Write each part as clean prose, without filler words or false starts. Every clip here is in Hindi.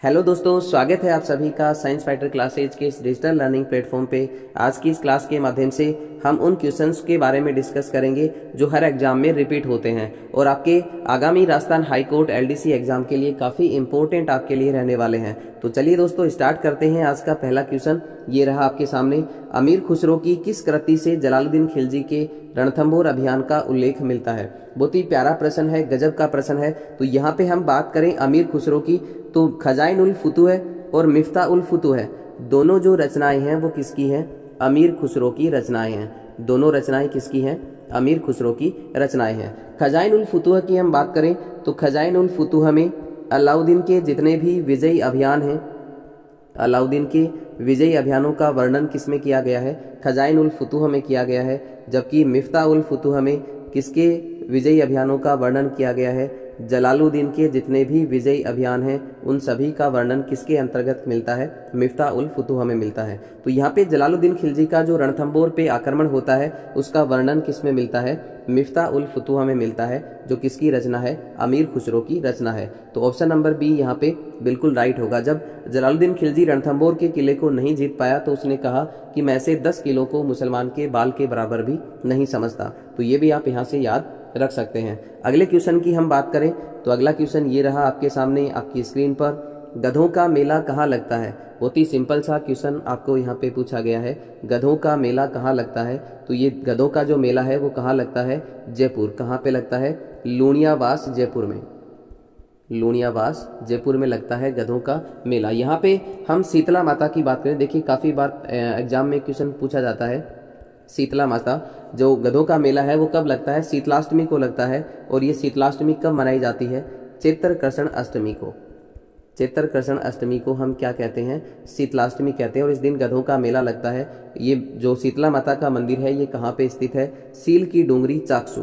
हेलो दोस्तों, स्वागत है आप सभी का साइंस फाइटर क्लासेज के इस डिजिटल लर्निंग प्लेटफॉर्म पे। आज की इस क्लास के माध्यम से हम उन क्वेश्चंस के बारे में डिस्कस करेंगे जो हर एग्जाम में रिपीट होते हैं और आपके आगामी Rajasthan high court LDC exam के लिए काफ़ी इंपॉर्टेंट आपके लिए रहने वाले हैं। तो चलिए दोस्तों स्टार्ट करते हैं। आज का पहला क्वेश्चन ये रहा आपके सामने। अमीर खुसरो की किस कृति से जलालुद्दीन खिलजी के रणथंभौर अभियान का उल्लेख मिलता है? बहुत ही प्यारा प्रश्न है, गजब का प्रश्न है। तो यहाँ पे हम बात करें अमीर खुसरो की तो खजाइन उल फुतूह और मिफ्ता उल फुतूह दोनों जो रचनाएं हैं वो किसकी हैं? अमीर खुसरो की रचनाएं हैं। दोनों रचनाएं किसकी हैं? अमीर खुसरो की रचनाएं हैं। खजाइन उल फुतूह की हम बात करें तो खजाइन उल फुतूह में अलाउद्दीन के जितने भी विजयी अभियान हैं, अलाउद्दीन के विजयी अभियानों का वर्णन किसमें किया गया है? खजाइन उल फुतूह में किया गया है। जबकि मिफ्ता उल फुतूह में किसके विजयी अभियानों का वर्णन किया गया है? जलालुद्दीन के जितने भी विजयी अभियान हैं उन सभी का वर्णन किसके अंतर्गत मिलता है? मिफ्ता उल फुतूह में मिलता है। तो यहाँ पे जलालुद्दीन खिलजी का जो रणथंभौर पे आक्रमण होता है उसका वर्णन किसमें मिलता है? मिफ्ता उल फुतूह में मिलता है, जो किसकी रचना है? अमीर खुसरो की रचना है। तो ऑप्शन नंबर बी यहाँ पे बिल्कुल राइट होगा। जब जलालुद्दीन खिलजी रणथंभौर के किले को नहीं जीत पाया तो उसने कहा कि मैं ऐसे 10 किलों को मुसलमान के बाल के बराबर भी नहीं समझता। तो ये भी आप यहाँ से याद रख सकते हैं। अगले क्वेश्चन की हम बात करें तो अगला क्वेश्चन ये रहा आपके सामने आपकी स्क्रीन पर। गधों का मेला कहाँ लगता है? बहुत ही सिंपल सा क्वेश्चन आपको यहाँ पे पूछा गया है। गधों का मेला कहाँ लगता है? तो ये गधों का जो मेला है वो कहाँ लगता है? जयपुर। कहाँ पे लगता है? लूणियावास जयपुर में। लूणियावास जयपुर में लगता है गधों का मेला। यहाँ पे हम शीतला माता की बात करें, देखिए काफी बार एग्जाम में क्वेश्चन पूछा जाता है। शीतला माता जो गधों का मेला है वो कब लगता है? शीतलाष्टमी को लगता है। और ये शीतलाष्टमी कब मनाई जाती है? चैत्र कृष्ण अष्टमी को। चैत्र कृष्ण अष्टमी को हम क्या कहते हैं? शीतलाष्टमी कहते हैं। और इस दिन गधों का मेला लगता है। ये जो शीतला माता का मंदिर है ये कहाँ पे स्थित है? सील की डूंगरी चाकसू।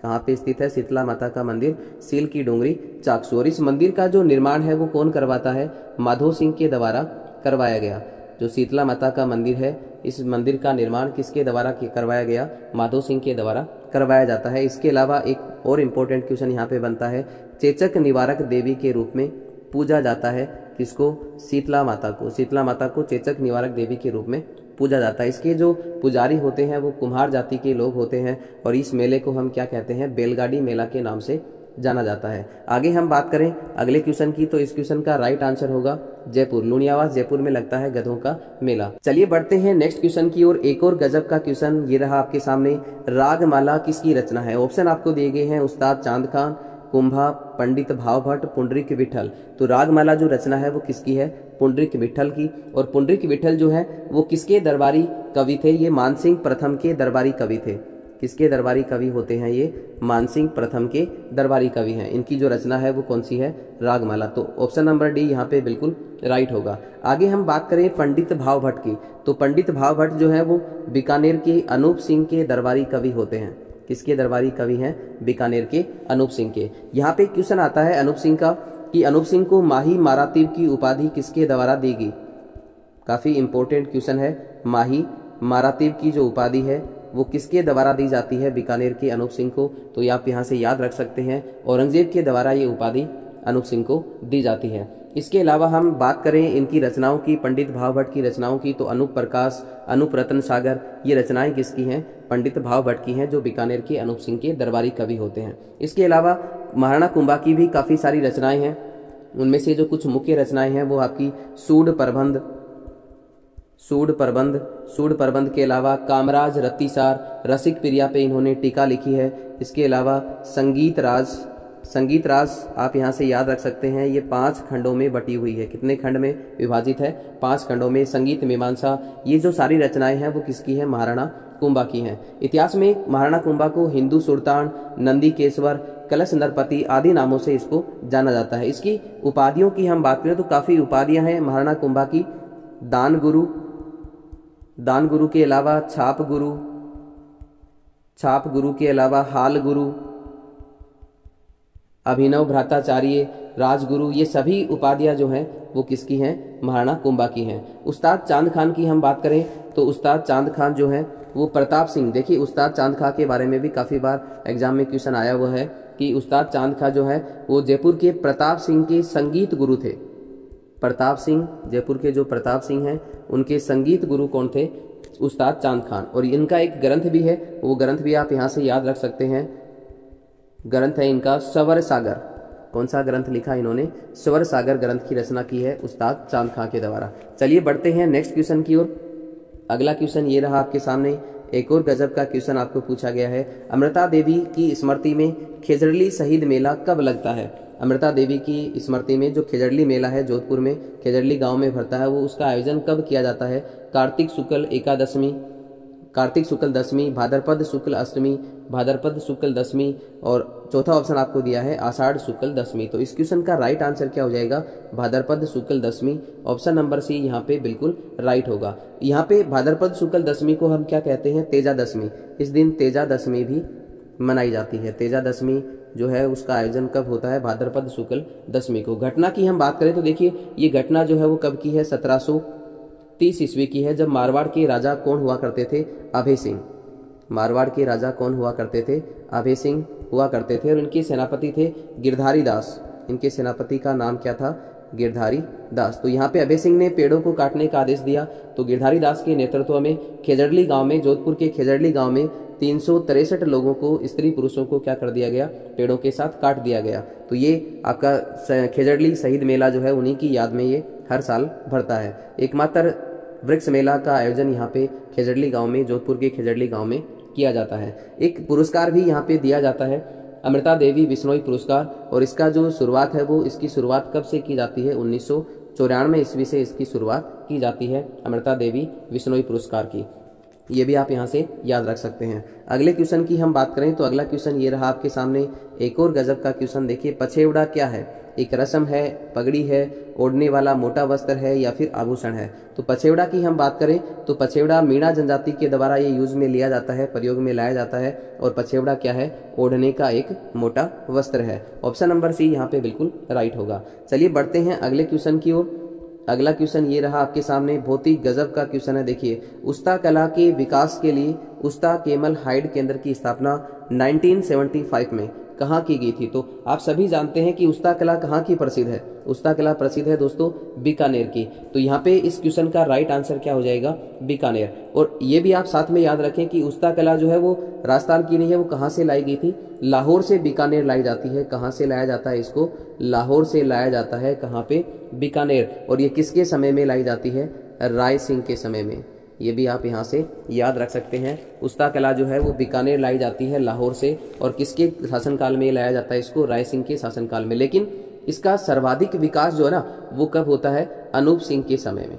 कहाँ पे स्थित है शीतला माता का मंदिर? सील की डूंगरी चाकसू। और इस मंदिर का जो निर्माण है वो कौन करवाता है? माधो सिंह के द्वारा करवाया गया। जो शीतला माता का मंदिर है इस मंदिर का निर्माण किसके द्वारा करवाया गया? माधो सिंह के द्वारा करवाया जाता है। इसके अलावा एक और इम्पोर्टेंट क्वेश्चन यहाँ पे बनता है। चेचक निवारक देवी के रूप में पूजा जाता है किसको? शीतला माता को। शीतला माता को चेचक निवारक देवी के रूप में पूजा जाता है। इसके जो पुजारी होते हैं वो कुम्हार जाति के लोग होते हैं। और इस मेले को हम क्या कहते हैं? बैलगाड़ी मेला के नाम से जाना जाता है। आगे हम बात करें अगले क्वेश्चन की तो इस क्वेश्चन का राइट आंसर होगा जयपुर। लूणियावास जयपुर में लगता है गधों का मेला। चलिए बढ़ते हैं नेक्स्ट क्वेश्चन की ओर। एक और गजब का क्वेश्चन ये रहा आपके सामने। रागमाला किसकी रचना है? ऑप्शन आपको दिए गए हैं उस्ताद चांद खान, कुंभा, पंडित भाव भट्ट, पुंडरीक विठल। तो रागमाला जो रचना है वो किसकी है? पुंडरीक विठल की। और पुंडरीक विठल जो है वो किसके दरबारी कवि थे? ये मानसिंह प्रथम के दरबारी कवि थे। किसके दरबारी कवि होते हैं ये? मानसिंह प्रथम के दरबारी कवि हैं। इनकी जो रचना है वो कौन सी है? रागमाला। तो ऑप्शन नंबर डी यहाँ पे बिल्कुल राइट होगा। आगे हम बात करें पंडित भाव भट्ट की तो पंडित भाव भट्ट जो है वो बीकानेर के अनूप सिंह के दरबारी कवि होते हैं। किसके दरबारी कवि हैं? बीकानेर के अनूप सिंह के। यहाँ पे क्वेश्चन आता है अनूप सिंह का कि अनूप सिंह को माही मारातीब की उपाधि किसके द्वारा दी गई? काफी इंपॉर्टेंट क्वेश्चन है। माही मारातीब की जो उपाधि है वो किसके द्वारा दी जाती है? बीकानेर के अनूप सिंह को। तो ये आप यहाँ से याद रख सकते हैं, औरंगजेब के द्वारा ये उपाधि अनूप सिंह को दी जाती है। इसके अलावा हम बात करें इनकी रचनाओं की, पंडित भाव भट्ट की रचनाओं की, तो अनूप प्रकाश, अनूप रतन सागर, ये रचनाएं किसकी हैं? पंडित भाव भट्ट की हैं, जो बीकानेर के अनूप सिंह के दरबारी कवि होते हैं। इसके अलावा महाराणा कुंभा की भी काफ़ी सारी रचनाएं हैं। उनमें से जो कुछ मुख्य रचनाएं हैं वो आपकी सूड प्रबंध, सूड प्रबंध के अलावा कामराज रत्तीसार, रसिक प्रिया पे इन्होंने टीका लिखी है। इसके अलावा संगीत राज आप यहाँ से याद रख सकते हैं। ये 5 खंडों में बटी हुई है। कितने खंड में विभाजित है? 5 खंडों में। संगीत मीमांसा, ये जो सारी रचनाएं हैं वो किसकी है? महाराणा कुंभा की हैं। इतिहास में महाराणा कुंभा को हिंदू सुल्तान, नंदीकेश्वर, कलश नरपति आदि नामों से इसको जाना जाता है। इसकी उपाधियों की हम बात करें तो काफी उपाधियां हैं महाराणा कुंभा की। दान गुरु के अलावा छाप गुरु के अलावा हाल गुरु, अभिनव भ्राताचार्य, राजगुरु, ये सभी उपाधियां जो हैं वो किसकी हैं? महाराणा कुंभा की हैं। उस्ताद चांद खान की हम बात करें तो उस्ताद चांद खान जो है वो प्रताप सिंह, देखिए उस्ताद चांद खान के बारे में भी काफ़ी बार एग्जाम में क्वेश्चन आया हुआ है कि उस्ताद चांद खान जो है वो जयपुर के प्रताप सिंह के संगीत गुरु थे। प्रताप सिंह, जयपुर के जो प्रताप सिंह हैं उनके संगीत गुरु कौन थे? उस्ताद चांद खान। और इनका एक ग्रंथ भी है, वो ग्रंथ भी आप यहाँ से याद रख सकते हैं। ग्रंथ है इनका स्वर सागर। कौन सा ग्रंथ लिखा इन्होंने? स्वर सागर ग्रंथ की रचना की है उस्ताद चांद खान के द्वारा। चलिए बढ़ते हैं नेक्स्ट क्वेश्चन की ओर। अगला क्वेश्चन ये रहा आपके सामने। एक और गजब का क्वेश्चन आपको पूछा गया है। अमृता देवी की स्मृति में खेजड़ली शहीद मेला कब लगता है? अमृता देवी की स्मृति में जो खेजड़ली मेला है जोधपुर में खेजड़ली गांव में भरता है, वो उसका आयोजन कब किया जाता है? कार्तिक शुक्ल एकादशमी, कार्तिक शुक्ल दशमी, भाद्रपद शुक्ल अष्टमी, भाद्रपद शुक्ल दशमी, और चौथा ऑप्शन आपको दिया है आषाढ़ शुक्ल दशमी। तो इस क्वेश्चन का राइट आंसर क्या हो जाएगा? भाद्रपद शुक्ल दशमी। ऑप्शन नंबर सी यहाँ पे बिल्कुल राइट होगा। यहाँ पे भाद्रपद शुक्ल दशमी को हम क्या कहते हैं? तेजा दशमी। इस दिन तेजा दशमी भी मनाई जाती है। तेजा दशमी जो है उसका आयोजन कब होता है? भाद्रपद शुक्ल दशमी को। घटना की हम बात करें तो देखिए ये घटना जो है वो कब की है? 1730 ईस्वी की है, जब मारवाड़ के राजा कौन हुआ करते थे? अभय सिंह। मारवाड़ के राजा कौन हुआ करते थे? अभय सिंह हुआ करते थे, और इनके सेनापति थे गिरधारी दास। इनके सेनापति का नाम क्या था? गिरधारी दास। तो यहाँ पे अभय सिंह ने पेड़ों को काटने का आदेश दिया, तो गिरधारी दास के नेतृत्व में खेजड़ली गांव में, जोधपुर के खेजड़ली गांव में 363 लोगों को, स्त्री पुरुषों को क्या कर दिया गया? पेड़ों के साथ काट दिया गया। तो ये आपका खेजड़ली शहीद मेला जो है उन्हीं की याद में ये हर साल भरता है। एकमात्र वृक्ष मेला का आयोजन यहाँ पे खेजड़ली गांव में, जोधपुर के खेजड़ली गांव में किया जाता है। एक पुरस्कार भी यहाँ पे दिया जाता है, अमृता देवी बिश्नोई पुरस्कार, और इसका जो शुरुआत है वो, इसकी शुरुआत कब से की जाती है? 1994 ईस्वी से इसकी शुरुआत की जाती है अमृता देवी बिश्नोई पुरस्कार की। ये भी आप यहाँ से याद रख सकते हैं। अगले क्वेश्चन की हम बात करें तो अगला क्वेश्चन ये रहा आपके सामने। एक और गजब का क्वेश्चन देखिए, पछेवड़ा क्या है? एक रस्म है, पगड़ी है, ओढ़ने वाला मोटा वस्त्र है, या फिर आभूषण है? तो पछेवड़ा की हम बात करें तो पछेवड़ा मीणा जनजाति के द्वारा ये यूज में लिया जाता है, प्रयोग में लाया जाता है। और पछेवड़ा क्या है? ओढ़ने का एक मोटा वस्त्र है। ऑप्शन नंबर सी यहाँ पे बिल्कुल राइट होगा। चलिए बढ़ते हैं अगले क्वेश्चन की ओर। अगला क्वेश्चन ये रहा आपके सामने, बहुत ही गजब का क्वेश्चन है। देखिए, उस्ता कला के विकास के लिए उस्ता केमल हाइड केंद्र की स्थापना 1975 में कहाँ की गई थी? तो आप सभी जानते हैं कि उस्ता कला कहाँ की प्रसिद्ध है? उस्ता कला प्रसिद्ध है दोस्तों बीकानेर की। तो यहाँ पे इस क्वेश्चन का राइट आंसर क्या हो जाएगा? बीकानेर। और ये भी आप साथ में याद रखें कि उस्ता कला जो है वो राजस्थान की नहीं है, वो कहाँ से लाई गई थी? लाहौर से बीकानेर लाई जाती है। कहाँ से लाया जाता है इसको? लाहौर से लाया जाता है। कहाँ पे? बीकानेर। और ये किसके समय में लाई जाती है? राय सिंह के समय में। ये भी आप यहाँ से याद रख सकते हैं। उस्ता कला जो है वो बीकानेर लाई जाती है लाहौर से, और किसके शासनकाल में लाया जाता है इसको? राय सिंह के शासनकाल में। लेकिन इसका सर्वाधिक विकास जो है ना वो कब होता है? अनूप सिंह के समय में।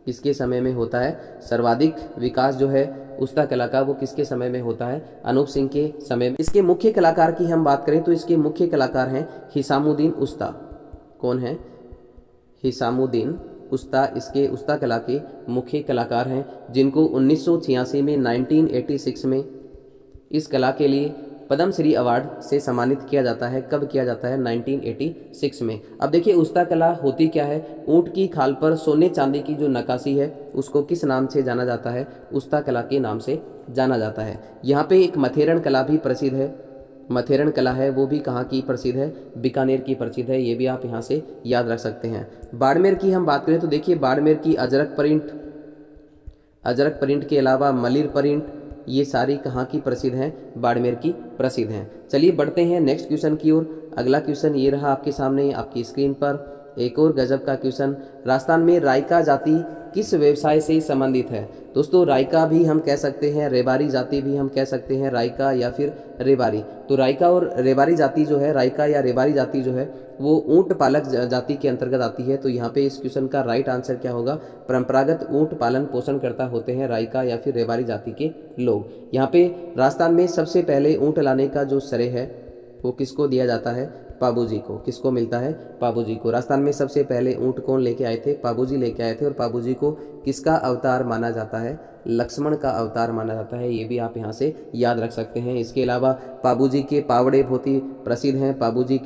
किसके समय में होता है सर्वाधिक विकास जो है उस्ता कला का? वो किसके समय में होता है? अनूप सिंह के समय में। इसके मुख्य कलाकार की हम बात करें तो इसके मुख्य कलाकार हैं हिसामुद्दीन उस्ता। कौन है? हिसामुद्दीन उस्ता इसके उस्ता कला के मुख्य कलाकार हैं, जिनको 1986 में 1986 में इस कला के लिए पद्म श्री अवार्ड से सम्मानित किया जाता है। कब किया जाता है? 1986 में। अब देखिए उस्ता कला होती क्या है? ऊंट की खाल पर सोने चांदी की जो नक्काशी है उसको किस नाम से जाना जाता है? उस्ता कला के नाम से जाना जाता है। यहाँ पे एक मथेरन कला भी प्रसिद्ध है। मथेरन कला है वो भी कहाँ की प्रसिद्ध है? बीकानेर की प्रसिद्ध है। ये भी आप यहाँ से याद रख सकते हैं। बाड़मेर की हम बात करें तो देखिए बाड़मेर की अजरक प्रिंट के अलावा मलिर प्रिंट, ये सारी कहाँ की प्रसिद्ध हैं? बाड़मेर की प्रसिद्ध हैं। चलिए बढ़ते हैं नेक्स्ट क्वेश्चन की ओर। अगला क्वेश्चन ये रहा आपके सामने आपकी स्क्रीन पर। एक और गजब का क्वेश्चन, राजस्थान में रायका जाति किस व्यवसाय से संबंधित है? दोस्तों रायका भी हम कह सकते हैं, रेबारी जाति भी हम कह सकते हैं, रायका या फिर रेबारी। तो रायका और रेबारी जाति जो है, रायका या रेबारी जाति जो है वो ऊंट पालक जाति के अंतर्गत आती है। तो यहाँ पे इस क्वेश्चन का राइट आंसर क्या होगा? परंपरागत ऊंट पालन पोषण करता होते हैं रायका या फिर रेबारी जाति के लोग। यहाँ पे राजस्थान में सबसे पहले ऊंट लाने का जो श्रेय है वो किसको दिया जाता है? पाबूजी को। किसको मिलता है? पाबूजी को। राजस्थान में सबसे पहले ऊंट कौन लेके आए थे? पाबूजी लेके आए थे। और पाबूजी को किसका अवतार माना जाता है? लक्ष्मण का अवतार माना जाता है। ये भी आप यहाँ से याद रख सकते हैं। इसके अलावा पाबूजी के पावड़े बहुत ही प्रसिद्ध हैं। पाबूजी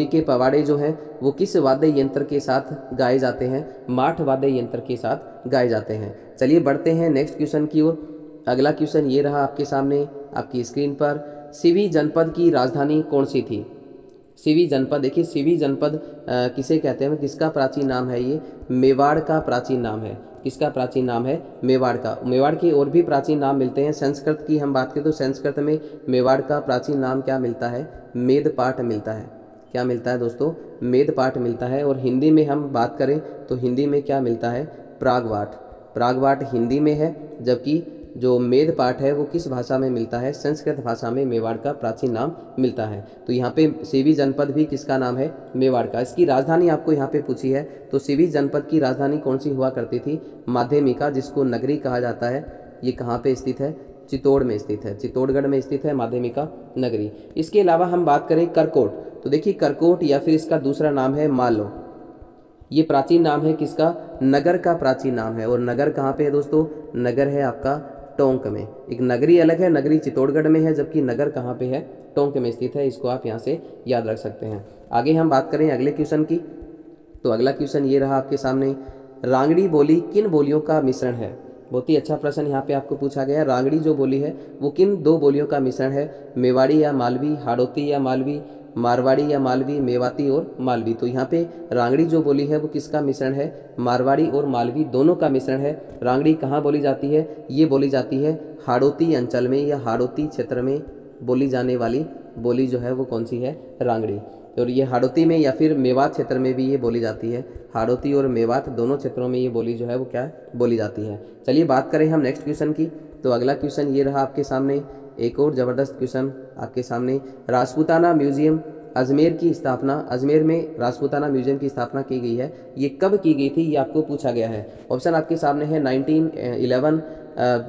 के पवाड़े जो हैं वो किस वाद्य यंत्र के साथ गाए जाते हैं? माठ वाद्य यंत्र के साथ गाए जाते हैं। चलिए बढ़ते हैं नेक्स्ट क्वेश्चन की ओर। अगला क्वेश्चन ये रहा आपके सामने आपकी स्क्रीन पर। सिवी जनपद की राजधानी कौन सी थी? सिवी जनपद, देखिए सिवी जनपद किसे कहते हैं, किसका प्राचीन नाम है, ये मेवाड़ का प्राचीन नाम है। किसका प्राचीन नाम है, मेवाड़ का। मेवाड़ के और भी प्राचीन नाम मिलते हैं। संस्कृत की हम बात करें तो संस्कृत में मेवाड़ का प्राचीन नाम क्या मिलता है, मेदपाट मिलता है। क्या मिलता है दोस्तों, मेदपाट मिलता है। और हिंदी में हम बात करें तो हिंदी में क्या मिलता है, प्रागवाट। प्रागवाट हिंदी में है, जबकि जो मेदपाट है वो किस भाषा में मिलता है, संस्कृत भाषा में मेवाड़ का प्राचीन नाम मिलता है। तो यहाँ पे सिवी जनपद भी किसका नाम है, मेवाड़ का। इसकी राजधानी आपको यहाँ पे पूछी है, तो सिवी जनपद की राजधानी कौन सी हुआ करती थी, माध्यमिका, जिसको नगरी कहा जाता है। ये कहाँ पे स्थित है, चित्तौड़ में स्थित है, चित्तौड़गढ़ में स्थित है माध्यमिका नगरी। इसके अलावा हम बात करें करकोट, तो देखिए करकोट या फिर इसका दूसरा नाम है मालो, ये प्राचीन नाम है किसका, नगर का प्राचीन नाम है। और नगर कहाँ पे है दोस्तों, नगर है आपका टोंक में। एक नगरी अलग है, नगरी चित्तौड़गढ़ में है, जबकि नगर कहाँ पे है, टोंक में स्थित है। इसको आप यहाँ से याद रख सकते हैं। आगे हम बात करें अगले क्वेश्चन की, तो अगला क्वेश्चन ये रहा आपके सामने, रांगड़ी बोली किन बोलियों का मिश्रण है। बहुत ही अच्छा प्रश्न यहाँ पे आपको पूछा गया। रांगड़ी जो बोली है वो किन दो बोलियों का मिश्रण है, मेवाड़ी या मालवी, हाड़ौती या मालवी, मारवाड़ी या मालवी, मेवाती और मालवी। तो यहाँ पे रांगड़ी जो बोली है वो किसका मिश्रण है, मारवाड़ी और मालवी दोनों का मिश्रण है। रांगड़ी कहाँ बोली जाती है, ये बोली जाती है हाड़ौती अंचल में या हाड़ौती क्षेत्र में बोली जाने वाली बोली जो है वो कौन सी है, रांगड़ी। और ये हाड़ौती में या फिर मेवात क्षेत्र में भी ये बोली जाती है। हाड़ौती और मेवात दोनों क्षेत्रों में ये बोली जो है वो क्या बोली जाती है। चलिए बात करें हम नेक्स्ट क्वेश्चन की, तो अगला क्वेश्चन ये रहा आपके सामने, एक और ज़बरदस्त क्वेश्चन आपके सामने। राजपूताना म्यूजियम अजमेर की स्थापना, अजमेर में राजपूताना म्यूजियम की स्थापना की गई है, ये कब की गई थी, ये आपको पूछा गया है। ऑप्शन आपके सामने है 1911,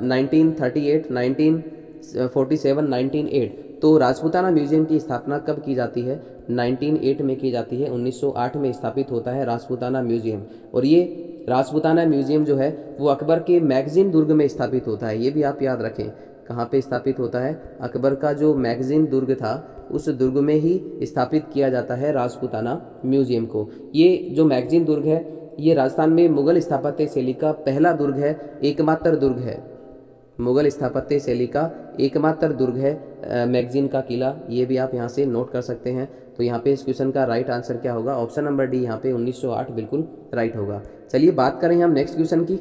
1938, 1947, 1908। तो राजपूताना म्यूजियम की स्थापना कब की जाती है, 1908 में की जाती है। 1908 में स्थापित होता है राजपूताना म्यूजियम। और ये राजपूताना म्यूजियम जो है वो अकबर के मैगजीन दुर्ग में स्थापित होता है, ये भी आप याद रखें। कहाँ पे स्थापित होता है, अकबर का जो मैगजीन दुर्ग था उस दुर्ग में ही स्थापित किया जाता है राजपूताना म्यूजियम को। ये जो मैगजीन दुर्ग है ये राजस्थान में मुगल स्थापत्य शैली का पहला दुर्ग है, एकमात्र दुर्ग है। मुगल स्थापत्य शैली का एकमात्र दुर्ग है मैगजीन का किला, ये भी आप यहाँ से नोट कर सकते हैं। तो यहाँ पे इस क्वेश्चन का राइट आंसर क्या होगा, ऑप्शन नंबर डी यहाँ पे 1908 बिल्कुल राइट होगा। चलिए बात करें हम नेक्स्ट क्वेश्चन की,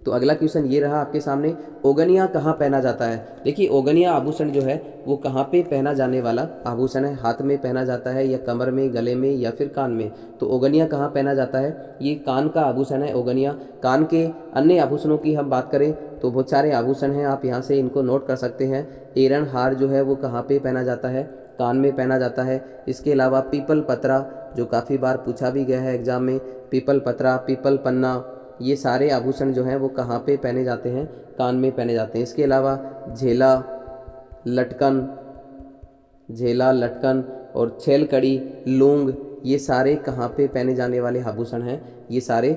तो अगला क्वेश्चन ये रहा आपके सामने, ओगनिया कहाँ पहना जाता है। देखिए ओगनिया आभूषण जो है वो कहाँ पे पहना जाने वाला आभूषण है, हाथ में पहना जाता है या कमर में, गले में या फिर कान में। तो ओगनिया कहाँ पहना जाता है, ये कान का आभूषण है ओगनिया। कान के अन्य आभूषणों की हम बात करें तो बहुत सारे आभूषण हैं, आप यहाँ से इनको नोट कर सकते हैं। एरन हार जो है वो कहाँ पे पहना जाता है, कान में पहना जाता है। इसके अलावा पीपल पत्रा जो काफ़ी बार पूछा भी गया है एग्जाम में, पीपल पत्रा, पीपल पन्ना, ये सारे आभूषण जो हैं वो कहाँ पे पहने जाते हैं, कान में पहने जाते हैं। इसके अलावा झेला, लटकन, झेला, लटकन और छेलकड़ी, लूंग, ये सारे कहाँ पे पहने जाने वाले आभूषण हैं, ये सारे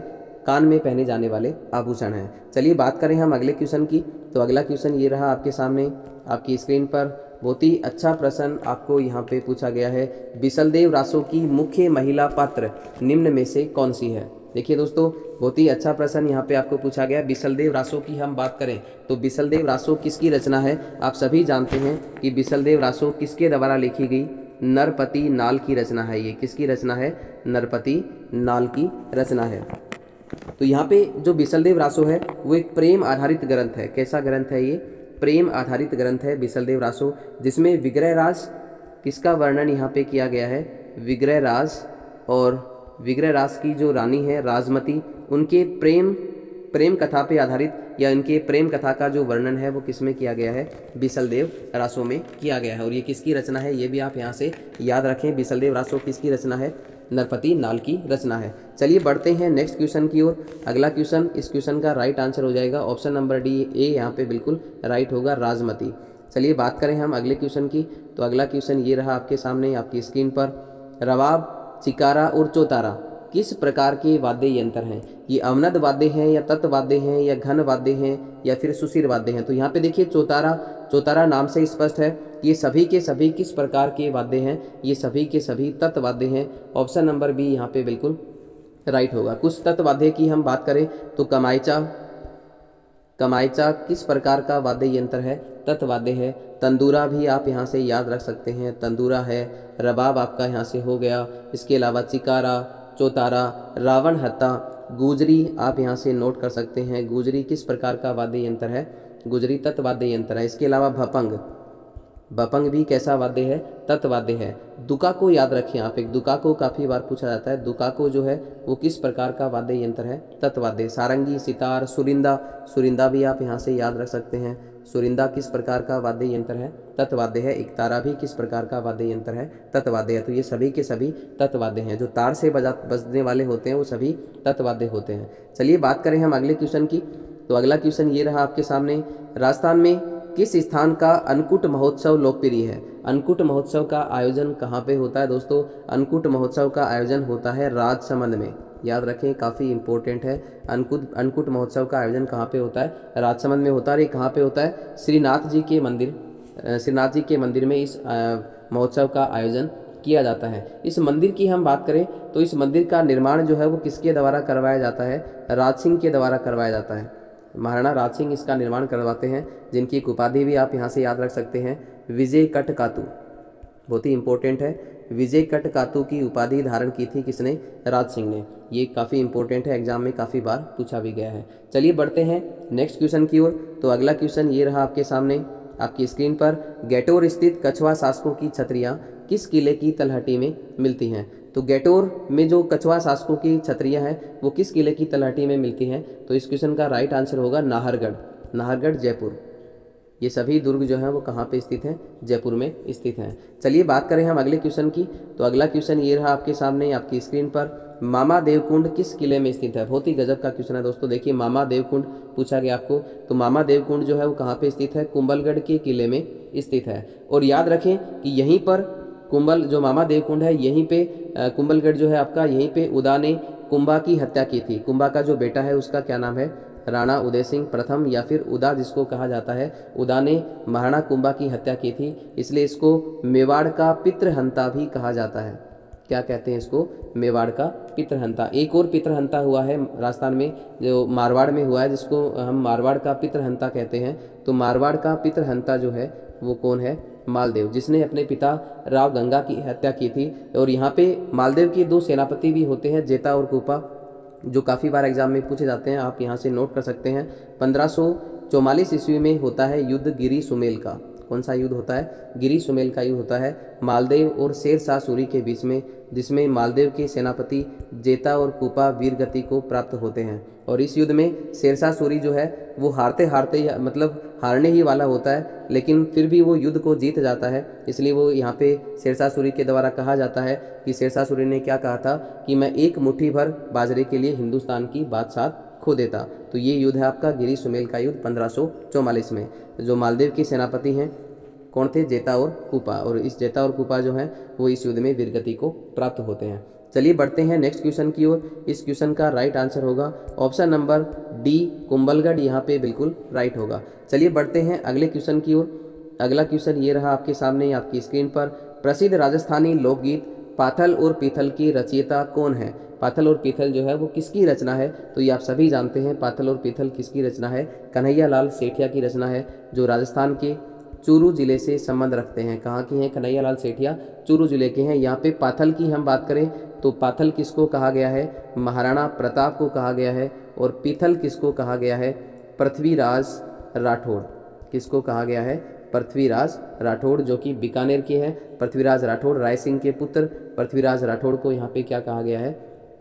कान में पहने जाने वाले आभूषण हैं। चलिए बात करें हम अगले क्वेश्चन की, तो अगला क्वेश्चन ये रहा आपके सामने आपकी स्क्रीन पर। बहुत ही अच्छा प्रश्न आपको यहाँ पे पूछा गया है, बिसलदेव रासो की मुख्य महिला पात्र निम्न में से कौन सी है। देखिए दोस्तों बहुत ही अच्छा प्रश्न यहाँ पे आपको पूछा गया। बिसलदेव रासो की हम बात करें तो बिसलदेव रासो किसकी रचना है, आप सभी जानते हैं कि बिसलदेव रासो किसके द्वारा लिखी गई, नरपति नाल की रचना है। ये किसकी रचना है, नरपति नाल की रचना है। तो यहाँ पे जो बिसलदेव रासो है वो एक प्रेम आधारित ग्रंथ है। कैसा ग्रंथ है ये, प्रेम आधारित ग्रंथ है बिसलदेव रासो, जिसमें विग्रह राज किसका वर्णन यहाँ पे किया गया है, विग्रह राज, और विग्रह राज की जो रानी है राजमती, उनके प्रेम कथा पे आधारित या इनके प्रेम कथा का जो वर्णन है वो किस में किया गया है, बिसलदेव रासो में किया गया है। और ये किसकी रचना है ये भी आप यहाँ से याद रखें, बिसलदेव रासो किसकी रचना है, नरपति नाल की रचना है। चलिए बढ़ते हैं नेक्स्ट क्वेश्चन की ओर। अगला क्वेश्चन, इस क्वेश्चन का राइट आंसर हो जाएगा ऑप्शन नंबर डी ए, यहाँ पे बिल्कुल राइट होगा, राजमती। चलिए बात करें हम अगले क्वेश्चन की, तो अगला क्वेश्चन ये रहा आपके सामने आपकी स्क्रीन पर, रवाब, चिकारा और चौतारा किस प्रकार के वाद्य यंत्र हैं। ये अवनद वाद्य हैं या तत्व वाद्य हैं या घन वाद्य हैं या फिर सुशीर वाद्य हैं। तो यहाँ पे देखिए चौतारा नाम से स्पष्ट है, ये सभी के सभी किस प्रकार के वाद्य हैं, ये सभी के सभी तत्व वाद्य हैं। ऑप्शन नंबर बी यहाँ पे बिल्कुल राइट होगा। कुछ तत्व वाद्य की हम बात करें तो कमायचा किस प्रकार का वाद्य यंत्र है? तत्वाद्य है। तंदूरा भी आप यहाँ से याद रख सकते हैं, तंदूरा है। रबाब आपका यहाँ से हो गया। इसके अलावा चिकारा, चौतारा, रावण हत्ता, गुजरी आप यहाँ से नोट कर सकते हैं। गुजरी किस प्रकार का वाद्य यंत्र है? गुजरी तत्वाद्य यंत्र है। इसके अलावा भपंग, भपंग भी कैसा वाद्य है? तत्वाद्य है। दुकाको याद रखें आप, एक दुकाको काफ़ी बार पूछा जाता है। दुकाको जो है वो किस प्रकार का वाद्य यंत्र है? तत्वाद्य। सारंगी, सितार, सुरिंदा, सुरिंदा भी आप यहाँ से याद रख सकते हैं। सुरिंदा किस प्रकार का वाद्य यंत्र है? तत्वाद्य है। एकतारा भी किस प्रकार का वाद्य यंत्र है? तत्वाद्य है। तो ये सभी के सभी तत्वाद्य हैं। जो तार से बजने वाले होते हैं वो सभी तत्वाद्य होते हैं। चलिए बात करें हम अगले क्वेश्चन की। तो अगला क्वेश्चन ये रहा आपके सामने, राजस्थान में किस स्थान का अन्नकूट महोत्सव लोकप्रिय है? अन्नकूट महोत्सव का आयोजन कहाँ पे होता है दोस्तों? अन्नकूट महोत्सव का आयोजन होता है राजसमंद में। याद रखें, काफ़ी इंपॉर्टेंट है। अन्नकूट महोत्सव का आयोजन कहाँ पे होता है? राजसमंद में होता है। ये कहाँ पे होता है? श्रीनाथ जी के मंदिर में इस महोत्सव का आयोजन किया जाता है। इस मंदिर की हम बात करें तो इस मंदिर का निर्माण जो है वो किसके द्वारा करवाया जाता है? राज सिंह के द्वारा करवाया जाता है। महाराणा राज सिंह इसका निर्माण करवाते हैं, जिनकी एक उपाधि भी आप यहाँ से याद रख सकते हैं, विजय कटकातु। बहुत ही इंपॉर्टेंट है। विजय कटकातु की उपाधि धारण की थी किसने? राज सिंह ने। ये काफ़ी इंपॉर्टेंट है, एग्जाम में काफ़ी बार पूछा भी गया है। चलिए बढ़ते हैं नेक्स्ट क्वेश्चन की ओर। तो अगला क्वेश्चन ये रहा आपके सामने आपकी स्क्रीन पर, गैटोर स्थित कछवा शासकों की छतरियाँ किस किले की तलहटी में मिलती हैं? तो गैटोर में जो कछवा शासकों की छतरियाँ हैं वो किस किले की तलहटी में मिलती हैं? तो इस क्वेश्चन का राइट आंसर होगा नाहरगढ़। नाहरगढ़ जयपुर। ये सभी दुर्ग जो हैं वो कहाँ पे स्थित हैं? जयपुर में स्थित हैं। चलिए बात करें हम अगले क्वेश्चन की। तो अगला क्वेश्चन ये रहा आपके सामने आपकी स्क्रीन पर, मामा देवकुंड किस किले में स्थित है? बहुत ही गजब का क्वेश्चन है दोस्तों। देखिए, मामा देवकुंड पूछा गया आपको, तो मामा देवकुंड जो है वो कहाँ पे स्थित है? कुंभलगढ़ के किले में स्थित है। और याद रखें कि यहीं पर जो मामा देवकुंड है, यहीं पे कुंभलगढ़ जो है आपका, यहीं पे उदा ने कुंभा की हत्या की थी। कुंभा का जो बेटा है उसका क्या नाम है? राणा उदय सिंह प्रथम, या फिर उदा जिसको कहा जाता है। उदा ने महाराणा कुंभा की हत्या की थी, इसलिए इसको मेवाड़ का पितृहंता भी कहा जाता है। क्या कहते हैं इसको? मेवाड़ का पितृहंता। एक और पितृहंता हुआ है राजस्थान में, जो मारवाड़ में हुआ है, जिसको हम मारवाड़ का पितृहंता कहते हैं। तो मारवाड़ का पितृहंता जो है वो कौन है? मालदेव, जिसने अपने पिता राव गंगा की हत्या की थी। और यहाँ पे मालदेव के दो सेनापति भी होते हैं, जेता और कूपा, जो काफ़ी बार एग्जाम में पूछे जाते हैं। आप यहाँ से नोट कर सकते हैं। 1544 ईस्वी में होता है युद्ध गिरी सुमेल का। कौन सा युद्ध होता है? गिरी सुमेल का युद्ध होता है मालदेव और शेर शाह सूरी के बीच में, जिसमें मालदेव के सेनापति जेता और कूपा वीरगति को प्राप्त होते हैं। और इस युद्ध में शेर शाह सूरी जो है वो हारते मतलब हारने ही वाला होता है, लेकिन फिर भी वो युद्ध को जीत जाता है। इसलिए वो यहाँ पे शेर शाह सूरी के द्वारा कहा जाता है कि शेर शाह सूरी ने क्या कहा था कि मैं एक मुट्ठी भर बाजरे के लिए हिंदुस्तान की बादशाह खो देता। तो ये युद्ध है आपका गिरी सुमेल का युद्ध 1544 में। जो मालदेव के सेनापति हैं कौन थे? जेता और कूपा। और इस जेता और कूपा जो हैं वो इस युद्ध में वीरगति को प्राप्त होते हैं। चलिए बढ़ते हैं नेक्स्ट क्वेश्चन की ओर। इस क्वेश्चन का राइट आंसर होगा ऑप्शन नंबर डी, कुंभलगढ़ यहाँ पे बिल्कुल राइट होगा। चलिए बढ़ते हैं अगले क्वेश्चन की ओर। अगला क्वेश्चन ये रहा आपके सामने आपकी स्क्रीन पर, प्रसिद्ध राजस्थानी लोकगीत पाथल और पीथल की रचयिता कौन है? पाथल और पीथल जो है वो किसकी रचना है? तो ये आप सभी जानते हैं, पाथल और पीथल किसकी रचना है? कन्हैया लाल सेठिया की रचना है, जो राजस्थान के चूरू जिले से संबंध रखते हैं। कहाँ की हैं कन्हैया लाल सेठिया? चूरू जिले के हैं। यहाँ पे पाथल की हम बात करें तो पाथल किसको कहा गया है? महाराणा प्रताप को कहा गया है। और पीथल किसको कहा गया है? पृथ्वीराज राठौड़। किसको कहा गया है? पृथ्वीराज राठौड़, जो कि बीकानेर के हैं। पृथ्वीराज राठौड़ राय सिंह के पुत्र पृथ्वीराज राठौड़ को यहाँ पे क्या कहा गया है?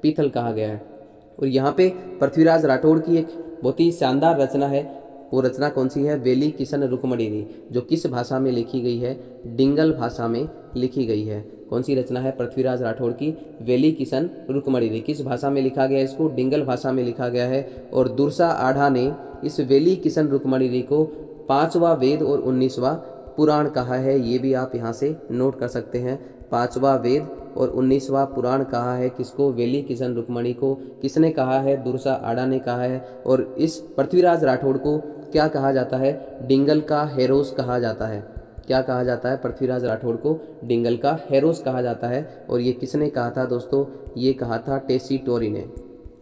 पीथल कहा गया है। और यहाँ पे पृथ्वीराज राठौड़ की एक बहुत ही शानदार रचना है। वो रचना कौन सी है? वेली किशन रुक्मणीरी, जो किस भाषा में लिखी गई है? डिंगल भाषा में लिखी गई है। कौन सी रचना है पृथ्वीराज राठौड़ की? वेली किशन रुक्मणीरी। किस भाषा में लिखा गया? इसको डिंगल भाषा में लिखा गया है। और दुर्सा आढ़ा ने इस वेली किशन रुक्मणीरी को 5वां वेद और 19वां पुराण कहा है। ये भी आप यहाँ से नोट कर सकते हैं। 5वां वेद और 19वां पुराण कहा है किसको? वेली किशन रुक्मणी को। किसने कहा है? दुर्सा आड़ा ने कहा है। और इस पृथ्वीराज राठौड़ को क्या कहा जाता है? डिंगल का हेरोस कहा जाता है। क्या कहा जाता है? पृथ्वीराज राठौड़ को डिंगल का हेरोस कहा जाता है। और ये किसने कहा था दोस्तों? ये कहा था टेसी टोरी ने।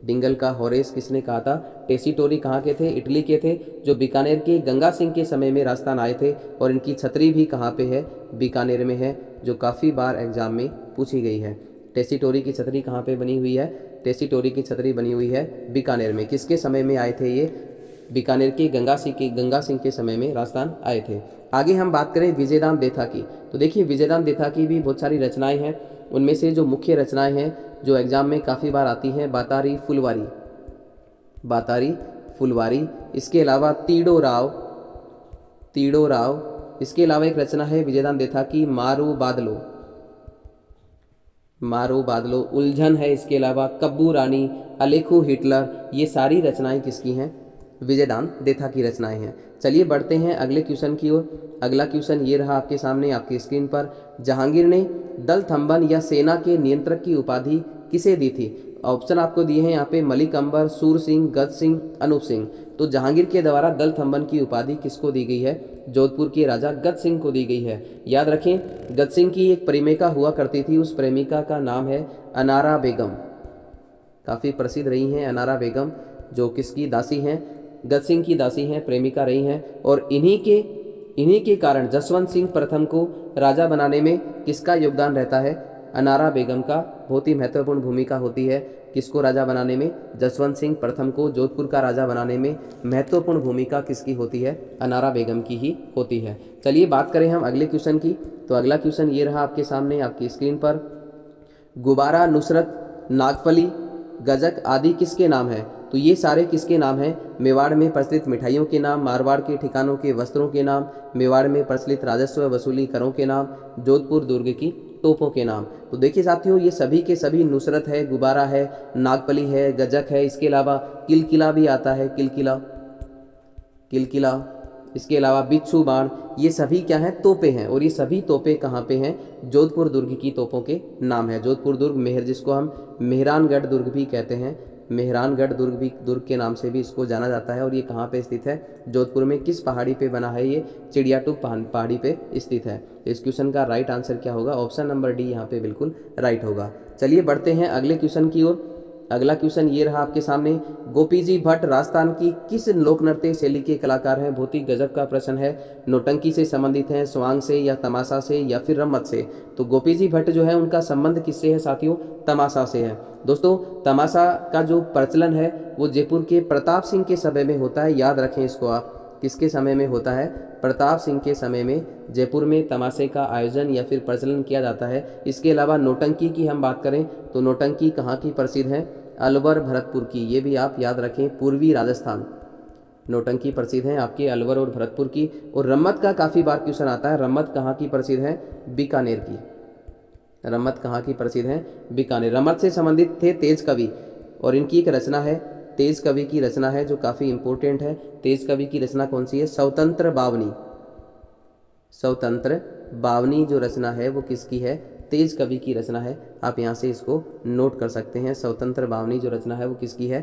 डिंगल का होरेस किसने कहा था? टेसीटोरी कहाँ के थे? इटली के थे, जो बीकानेर के गंगा सिंह के समय में राजस्थान आए थे। और इनकी छतरी भी कहाँ पे है? बीकानेर में है, जो काफ़ी बार एग्जाम में पूछी गई है। टेसीटोरी की छतरी कहाँ पे बनी हुई है? टेसीटोरी की छतरी बनी हुई है बीकानेर में। किसके समय में आए थे ये? बीकानेर के गंगा सिंह के समय में राजस्थान आए थे। आगे हम बात करें विजयदान देथा की, तो देखिए विजयदान देथा की भी बहुत सारी रचनाएं हैं। उनमें से जो मुख्य रचनाएं हैं जो एग्जाम में काफ़ी बार आती हैं, बातारी फुलवारी, इसके अलावा तीड़ो राव, इसके अलावा एक रचना है विजयदान देथा की मारो बादलो, उलझन है, इसके अलावा कब्बू रानी, अलेखो हिटलर, ये सारी रचनाएं किसकी हैं? विजयदान देथा की रचनाएं हैं। चलिए बढ़ते हैं अगले क्वेश्चन की ओर। अगला क्वेश्चन ये रहा आपके सामने आपकी स्क्रीन पर। जहांगीर ने दलथम्बन या सेना के नियंत्रक की उपाधि किसे दी थी? ऑप्शन आपको दिए हैं यहाँ पे, मलिक अंबर, सूर सिंह, गज सिंह, अनूप सिंह। तो जहांगीर के द्वारा दलथम्बन की उपाधि किसको दी गई है? जोधपुर के राजा गज सिंह को दी गई है। याद रखें, गज सिंह की एक प्रेमिका हुआ करती थी, उस प्रेमिका का नाम है अनारा बेगम। काफ़ी प्रसिद्ध रही हैं अनारा बेगम, जो किसकी दासी हैं? गज सिंह की दासी हैं, प्रेमिका रही हैं। और इन्हीं के कारण जसवंत सिंह प्रथम को राजा बनाने में किसका योगदान रहता है? अनारा बेगम का बहुत ही महत्वपूर्ण भूमिका होती है। किसको राजा बनाने में? जसवंत सिंह प्रथम को जोधपुर का राजा बनाने में महत्वपूर्ण भूमिका किसकी होती है? अनारा बेगम की ही होती है। चलिए बात करें हम अगले क्वेश्चन की, तो अगला क्वेश्चन ये रहा आपके सामने आपकी स्क्रीन पर। गुब्बारा, नुसरत, नागफली, गजक आदि किसके नाम है? तो ये सारे किसके नाम हैं? मेवाड़ में प्रचलित मिठाइयों के नाम, मारवाड़ के ठिकानों के वस्त्रों के नाम, मेवाड़ में प्रचलित राजस्व वसूली करों के नाम, जोधपुर दुर्ग की तोपों के नाम। तो देखिए साथियों, ये सभी के सभी नुसरत है, गुब्बारा है, नागफली है, गजक है, इसके अलावा किलकिला भी आता है, किलकिला, इसके अलावा बिच्छू बाण, ये सभी क्या हैं? तोपे हैं। और ये सभी तोपे कहाँ पे हैं? जोधपुर दुर्ग की तोपों के नाम है। जोधपुर दुर्ग, मेहर, जिसको हम मेहरानगढ़ दुर्ग भी कहते हैं, मेहरानगढ़ दुर्ग के नाम से भी इसको जाना जाता है। और ये कहाँ पे स्थित है? जोधपुर में। किस पहाड़ी पे बना है ये? चिड़ियाटूप पहाड़ी पे स्थित है। इस क्वेश्चन का राइट आंसर क्या होगा? ऑप्शन नंबर डी यहाँ पे बिल्कुल राइट होगा। चलिए बढ़ते हैं अगले क्वेश्चन की ओर। अगला क्वेश्चन ये रहा आपके सामने। गोपी जी भट्ट राजस्थान की किस लोक नृत्य शैली के कलाकार हैं? बहुत ही गजब का प्रश्न है। नौटंकी से संबंधित हैं, स्वांग से या तमाशा से या फिर रम्मत से? तो गोपी जी भट्ट जो है उनका संबंध किससे है साथियों? तमाशा से है। दोस्तों, तमाशा का जो प्रचलन है वो जयपुर के प्रताप सिंह के समय में होता है। याद रखें इसको आप, किसके समय में होता है? प्रताप सिंह के समय में जयपुर में तमाशे का आयोजन या फिर प्रचलन किया जाता है। इसके अलावा नौटंकी की हम बात करें तो नौटंकी कहाँ की प्रसिद्ध है? अलवर, भरतपुर की। ये भी आप याद रखें, पूर्वी राजस्थान नौटंकी प्रसिद्ध है आपके अलवर और भरतपुर की। और रम्मत का काफ़ी बार क्वेश्चन आता है। रम्मत कहाँ की प्रसिद्ध है? बीकानेर की। रम्मत कहाँ की प्रसिद्ध है? बीकानेर। रम्मत से संबंधित थे तेज कवि, और इनकी एक रचना है, तेज कवि की रचना है जो काफ़ी इंपॉर्टेंट है। तेज कवि की रचना कौन सी है? स्वतंत्र बावनी जो रचना है वो किसकी है? तेज कवि की रचना है। आप यहाँ से इसको नोट कर सकते हैं। स्वतंत्र बावनी जो रचना है वो किसकी है?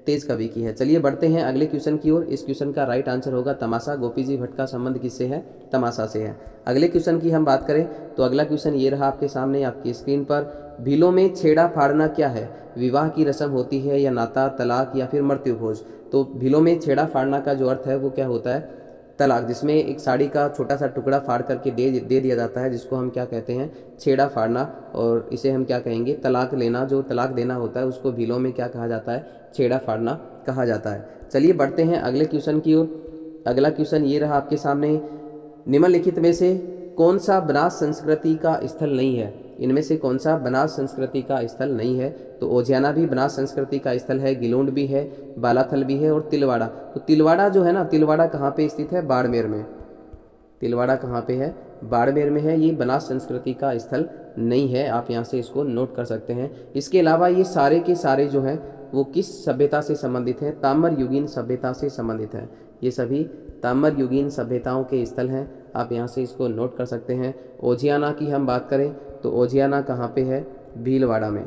तेज कवि की है। चलिए बढ़ते हैं अगले क्वेश्चन की ओर। इस क्वेश्चन का राइट आंसर होगा तमाशा। गोपी जी भट्ट का संबंध किससे है? तमाशा से है। अगले क्वेश्चन की हम बात करें तो अगला क्वेश्चन ये रहा आपके सामने आपकी स्क्रीन पर। भीलों में छेड़ा फाड़ना क्या है? विवाह की रस्म होती है या नाता, तलाक या फिर मृत्यु भोज? तो भीलों में छेड़ा फाड़ना का जो अर्थ है वो क्या होता है? तलाक, जिसमें एक साड़ी का छोटा सा टुकड़ा फाड़ करके दे दिया जाता है, जिसको हम क्या कहते हैं? छेड़ा फाड़ना। और इसे हम क्या कहेंगे? तलाक लेना। जो तलाक देना होता है उसको भीलों में क्या कहा जाता है? छेड़ा फाड़ना कहा जाता है। चलिए बढ़ते हैं अगले क्वेश्चन की ओर। अगला क्वेश्चन ये रहा आपके सामने। निम्नलिखित में से कौन सा बनास संस्कृति का स्थल नहीं है? इनमें से कौन सा बनास संस्कृति का स्थल नहीं है? तो ओजियाना भी बनास संस्कृति का स्थल है, गिलोंड भी है, बालाथल भी है और तिलवाड़ा। तो तिलवाड़ा जो है ना, तिलवाड़ा कहाँ पे स्थित है? बाड़मेर में। तिलवाड़ा कहाँ पे है? बाड़मेर में है। ये बनास संस्कृति का स्थल नहीं है। आप यहाँ से इसको नोट कर सकते हैं। इसके अलावा ये सारे के सारे जो हैं वो किस सभ्यता से संबंधित हैं? ताम्र युगीन सभ्यता से संबंधित है। ये सभी ताम्र युगीन सभ्यताओं के स्थल हैं। आप यहाँ से इसको नोट कर सकते हैं। ओजियाना की हम बात करें तो ओजियाना कहाँ पे है? भीलवाड़ा में।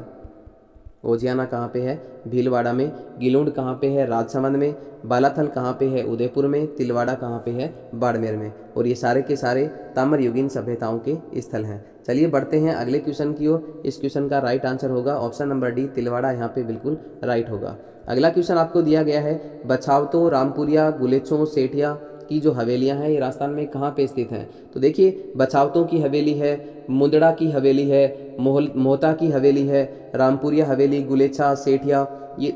ओजियाना कहाँ पे है? भीलवाड़ा में। गिलुंड कहाँ पे है? राजसमंद में। बालाथल कहाँ पे है? उदयपुर में। तिलवाड़ा कहाँ पे है? बाड़मेर में। और ये सारे के सारे ताम्रयुगीन सभ्यताओं के स्थल हैं। चलिए बढ़ते हैं अगले क्वेश्चन की ओर। इस क्वेश्चन का राइट आंसर होगा ऑप्शन नंबर डी, तिलवाड़ा यहाँ पे बिल्कुल राइट होगा। अगला क्वेश्चन आपको दिया गया है, बछावतो, रामपुरिया, गुलेचों, सेठिया की जो हवेलियां हैं ये राजस्थान में कहाँ पे स्थित हैं? तो देखिए, बछावतों की हवेली है, मुंदड़ा की हवेली है, मोहता की हवेली है, रामपुरिया हवेली, गुलेछा, सेठिया, ये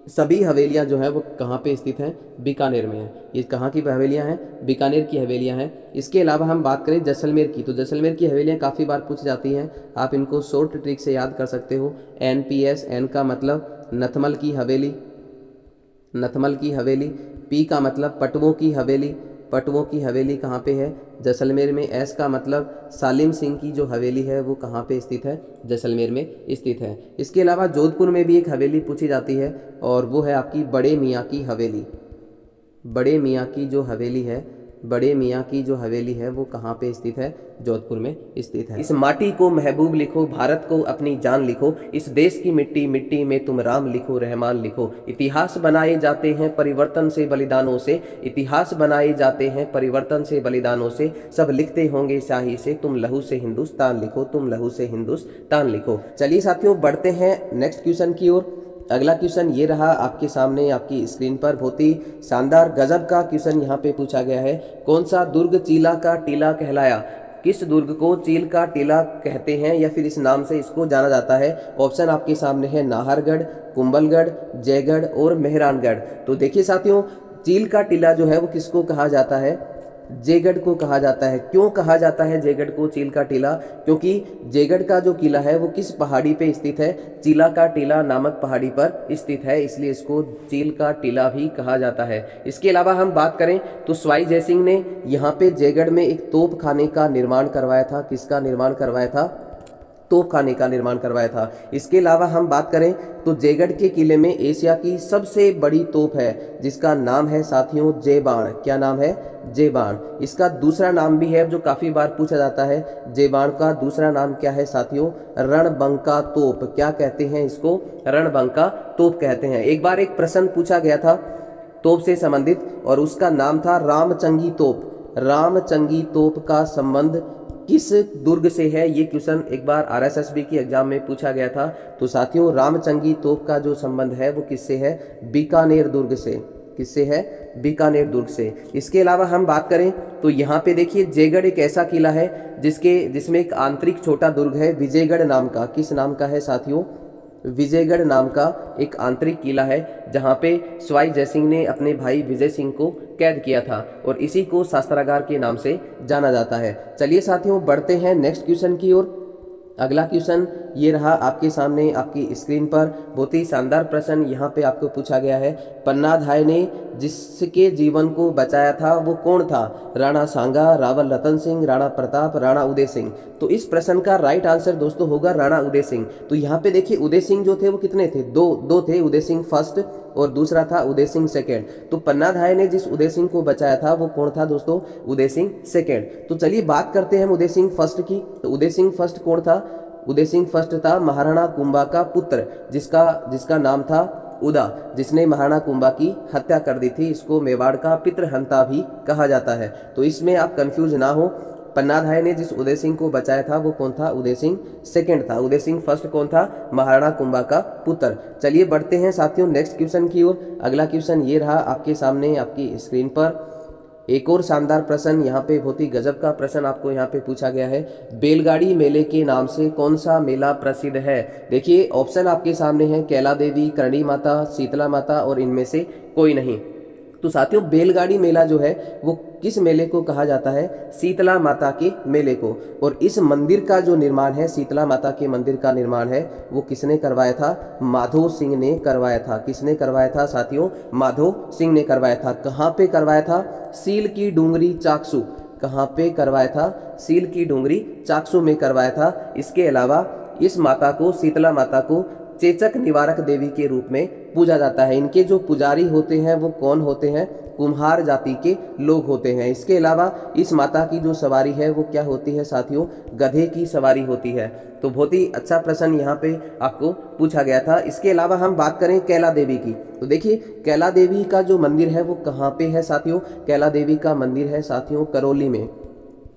सभी हवेलियां जो हैं वो कहाँ पे स्थित हैं? बीकानेर में है। ये कहाँ की हवेलियां हैं? बीकानेर की हवेलियां हैं। इसके अलावा हम बात करें जैसलमेर की, तो जैसलमेर की हवेलियां काफ़ी बार पूछ जाती हैं, आप इनको शॉर्ट ट्रिक से याद कर सकते हो। NPS, N का मतलब नथमल की हवेली, नथमल की हवेली। P का मतलब पटवों की हवेली, पटवों की हवेली कहाँ पे है? जैसलमेर में। S का मतलब सालिम सिंह की जो हवेली है वो कहाँ पे स्थित है? जैसलमेर में स्थित है। इसके अलावा जोधपुर में भी एक हवेली पूछी जाती है और वो है आपकी बड़े मियाँ की हवेली। बड़े मियाँ की जो हवेली है, बड़े मियाँ की जो हवेली है वो कहाँ पे स्थित है? जोधपुर में स्थित है। इस माटी को महबूब लिखो, भारत को अपनी जान लिखो, इस देश की मिट्टी मिट्टी में तुम राम लिखो, रहमान लिखो। इतिहास बनाए जाते हैं परिवर्तन से बलिदानों से, इतिहास बनाए जाते हैं परिवर्तन से बलिदानों से, सब लिखते होंगे स्याही से, तुम लहू से हिंदुस्तान लिखो, तुम लहू से हिंदुस्तान लिखो। चलिए साथियों बढ़ते हैं नेक्स्ट क्वेश्चन की ओर। अगला क्वेश्चन ये रहा आपके सामने आपकी स्क्रीन पर, बहुत ही शानदार गजब का क्वेश्चन यहाँ पे पूछा गया है। कौन सा दुर्ग चीला का टीला कहलाया? किस दुर्ग को चील का टीला कहते हैं या फिर इस नाम से इसको जाना जाता है? ऑप्शन आपके सामने है नाहरगढ़, कुंभलगढ़, जयगढ़ और मेहरानगढ़। तो देखिए साथियों, चील का टीला जो है वो किसको कहा जाता है? जयगढ़ को कहा जाता है। क्यों कहा जाता है जयगढ़ को चील का टीला? क्योंकि जयगढ़ का जो किला है वो किस पहाड़ी पे स्थित है? चीला का टीला नामक पहाड़ी पर स्थित है, इसलिए इसको चील का टीला भी कहा जाता है। इसके अलावा हम बात करें तो सवाई जयसिंह ने यहाँ पे जयगढ़ में एक तोप खाने का निर्माण करवाया था। किसका निर्माण करवाया था? तोप खाने का निर्माण करवाया था। इसके अलावा हम बात करें तो जयगढ़ के किले में एशिया की सबसे बड़ी तोप है जिसका नाम है साथियों जय बाण। क्या नाम है? जय बाण। इसका दूसरा नाम भी है जो काफी बार पूछा जाता है, जय बाण का दूसरा नाम क्या है साथियों? रणबंका तोप। क्या कहते हैं इसको? रणबंका तोप कहते हैं। एक बार एक प्रश्न पूछा गया था तोप से संबंधित और उसका नाम था रामचंगी तोप। रामचंगी तोप का संबंध किस दुर्ग से है? ये क्वेश्चन एक बार RSSB की एग्जाम में पूछा गया था। तो साथियों रामचंगी तोप का जो संबंध है वो किससे है? बीकानेर दुर्ग से। किससे है? बीकानेर दुर्ग से। इसके अलावा हम बात करें तो यहाँ पे देखिए जयगढ़ एक ऐसा किला है जिसमें एक आंतरिक छोटा दुर्ग है विजयगढ़ नाम का। किस नाम का है साथियों? विजयगढ़ नाम का एक आंतरिक किला है जहां पे सवाई जयसिंह ने अपने भाई विजय सिंह को कैद किया था और इसी को शास्त्रागार के नाम से जाना जाता है। चलिए साथियों बढ़ते हैं नेक्स्ट क्वेश्चन की ओर। अगला क्वेश्चन ये रहा आपके सामने आपकी स्क्रीन पर, बहुत ही शानदार प्रश्न यहाँ पे आपको पूछा गया है। पन्नाधाय ने जिसके जीवन को बचाया था वो कौन था? राणा सांगा, रावल रतन सिंह, राणा प्रताप, राणा उदय सिंह। तो इस प्रश्न का राइट आंसर दोस्तों होगा राणा उदय सिंह। तो यहाँ पे देखिए उदय सिंह जो थे वो कितने थे? दो थे, उदय सिंह फर्स्ट और दूसरा था उदय सिंह सेकेंड। तो पन्नाधाय ने जिस उदय सिंह को बचाया था वो कौन था दोस्तों? उदय सिंह सेकेंड। तो चलिए बात करते हैं उदय सिंह फर्स्ट की। तो उदय सिंह फर्स्ट कौन था? उदय सिंह फर्स्ट था महाराणा कुंभा का पुत्र जिसका नाम था उदा, जिसने महाराणा कुंभा की हत्या कर दी थी। इसको मेवाड़ का पितृहंता भी कहा जाता है। तो इसमें आप कंफ्यूज ना हो, पन्नाधाय ने जिस उदय सिंह को बचाया था वो कौन था? उदय सिंह सेकंड था। उदय सिंह फर्स्ट कौन था? महाराणा कुंभा का पुत्र। चलिए बढ़ते हैं साथियों नेक्स्ट क्वेश्चन की ओर। अगला क्वेश्चन ये रहा आपके सामने आपकी स्क्रीन पर। एक और शानदार प्रश्न यहाँ पे, बहुत ही गजब का प्रश्न आपको यहाँ पे पूछा गया है। बैलगाड़ी मेले के नाम से कौन सा मेला प्रसिद्ध है? देखिए ऑप्शन आपके सामने है, कैला देवी, करणी माता, शीतला माता और इनमें से कोई नहीं। तो साथियों बैलगाड़ी मेला जो है वो किस मेले को कहा जाता है? शीतला माता के मेले को। और इस मंदिर का जो निर्माण है, शीतला माता के मंदिर का निर्माण है वो किसने करवाया था? माधो सिंह ने करवाया था। किसने करवाया था साथियों? माधो सिंह ने करवाया था। कहाँ पे करवाया था? सील की डूंगरी चाकसू। कहाँ पे करवाया था? सील की डूंगरी चाकसू में करवाया था। इसके अलावा इस माता को, शीतला माता को चेचक निवारक देवी के रूप में पूजा जाता है। इनके जो पुजारी होते हैं वो कौन होते हैं? कुम्हार जाति के लोग होते हैं। इसके अलावा इस माता की जो सवारी है वो क्या होती है साथियों? गधे की सवारी होती है। तो बहुत ही अच्छा प्रश्न यहाँ पे आपको पूछा गया था। इसके अलावा हम बात करें कैला देवी की, तो देखिए कैला देवी का जो मंदिर है वो कहाँ पे है साथियों? कैला देवी का मंदिर है साथियों करौली में।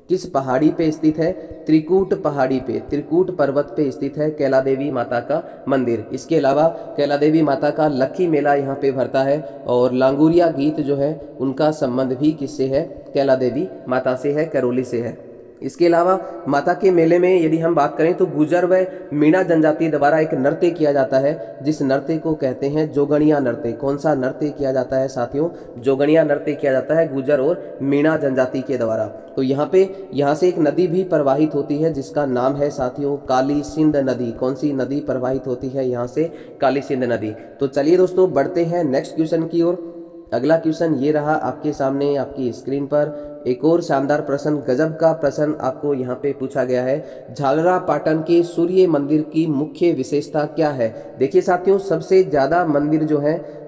किस पहाड़ी पे स्थित है? त्रिकूट पहाड़ी पे, त्रिकूट पर्वत पे स्थित है कैला देवी माता का मंदिर। इसके अलावा कैला देवी माता का लक्खी मेला यहाँ पे भरता है और लांगुरिया गीत जो है उनका संबंध भी किससे है? कैला देवी माता से है, करौली से है। इसके अलावा माता के मेले में यदि हम बात करें तो गुजर व मीणा जनजाति द्वारा एक नृत्य किया जाता है, जिस नृत्य को कहते हैं जोगणिया नृत्य। कौन सा नृत्य किया जाता है साथियों? जोगणिया नृत्य किया जाता है गुजर और मीणा जनजाति के द्वारा। तो यहाँ से एक नदी भी प्रवाहित होती है जिसका नाम है साथियों काली सिंध नदी। कौन सी नदी प्रवाहित होती है यहाँ से? काली सिंध नदी। तो चलिए दोस्तों बढ़ते हैं नेक्स्ट क्वेश्चन की ओर। अगला क्वेश्चन ये रहा आपके सामने आपकी स्क्रीन पर। एक और शानदार प्रश्न, गजब का प्रश्न आपको यहाँ पे पूछा गया है। झालरा पाटन के सूर्य मंदिर की मुख्य विशेषता क्या है? देखिए साथियों सबसे ज्यादा मंदिर जो है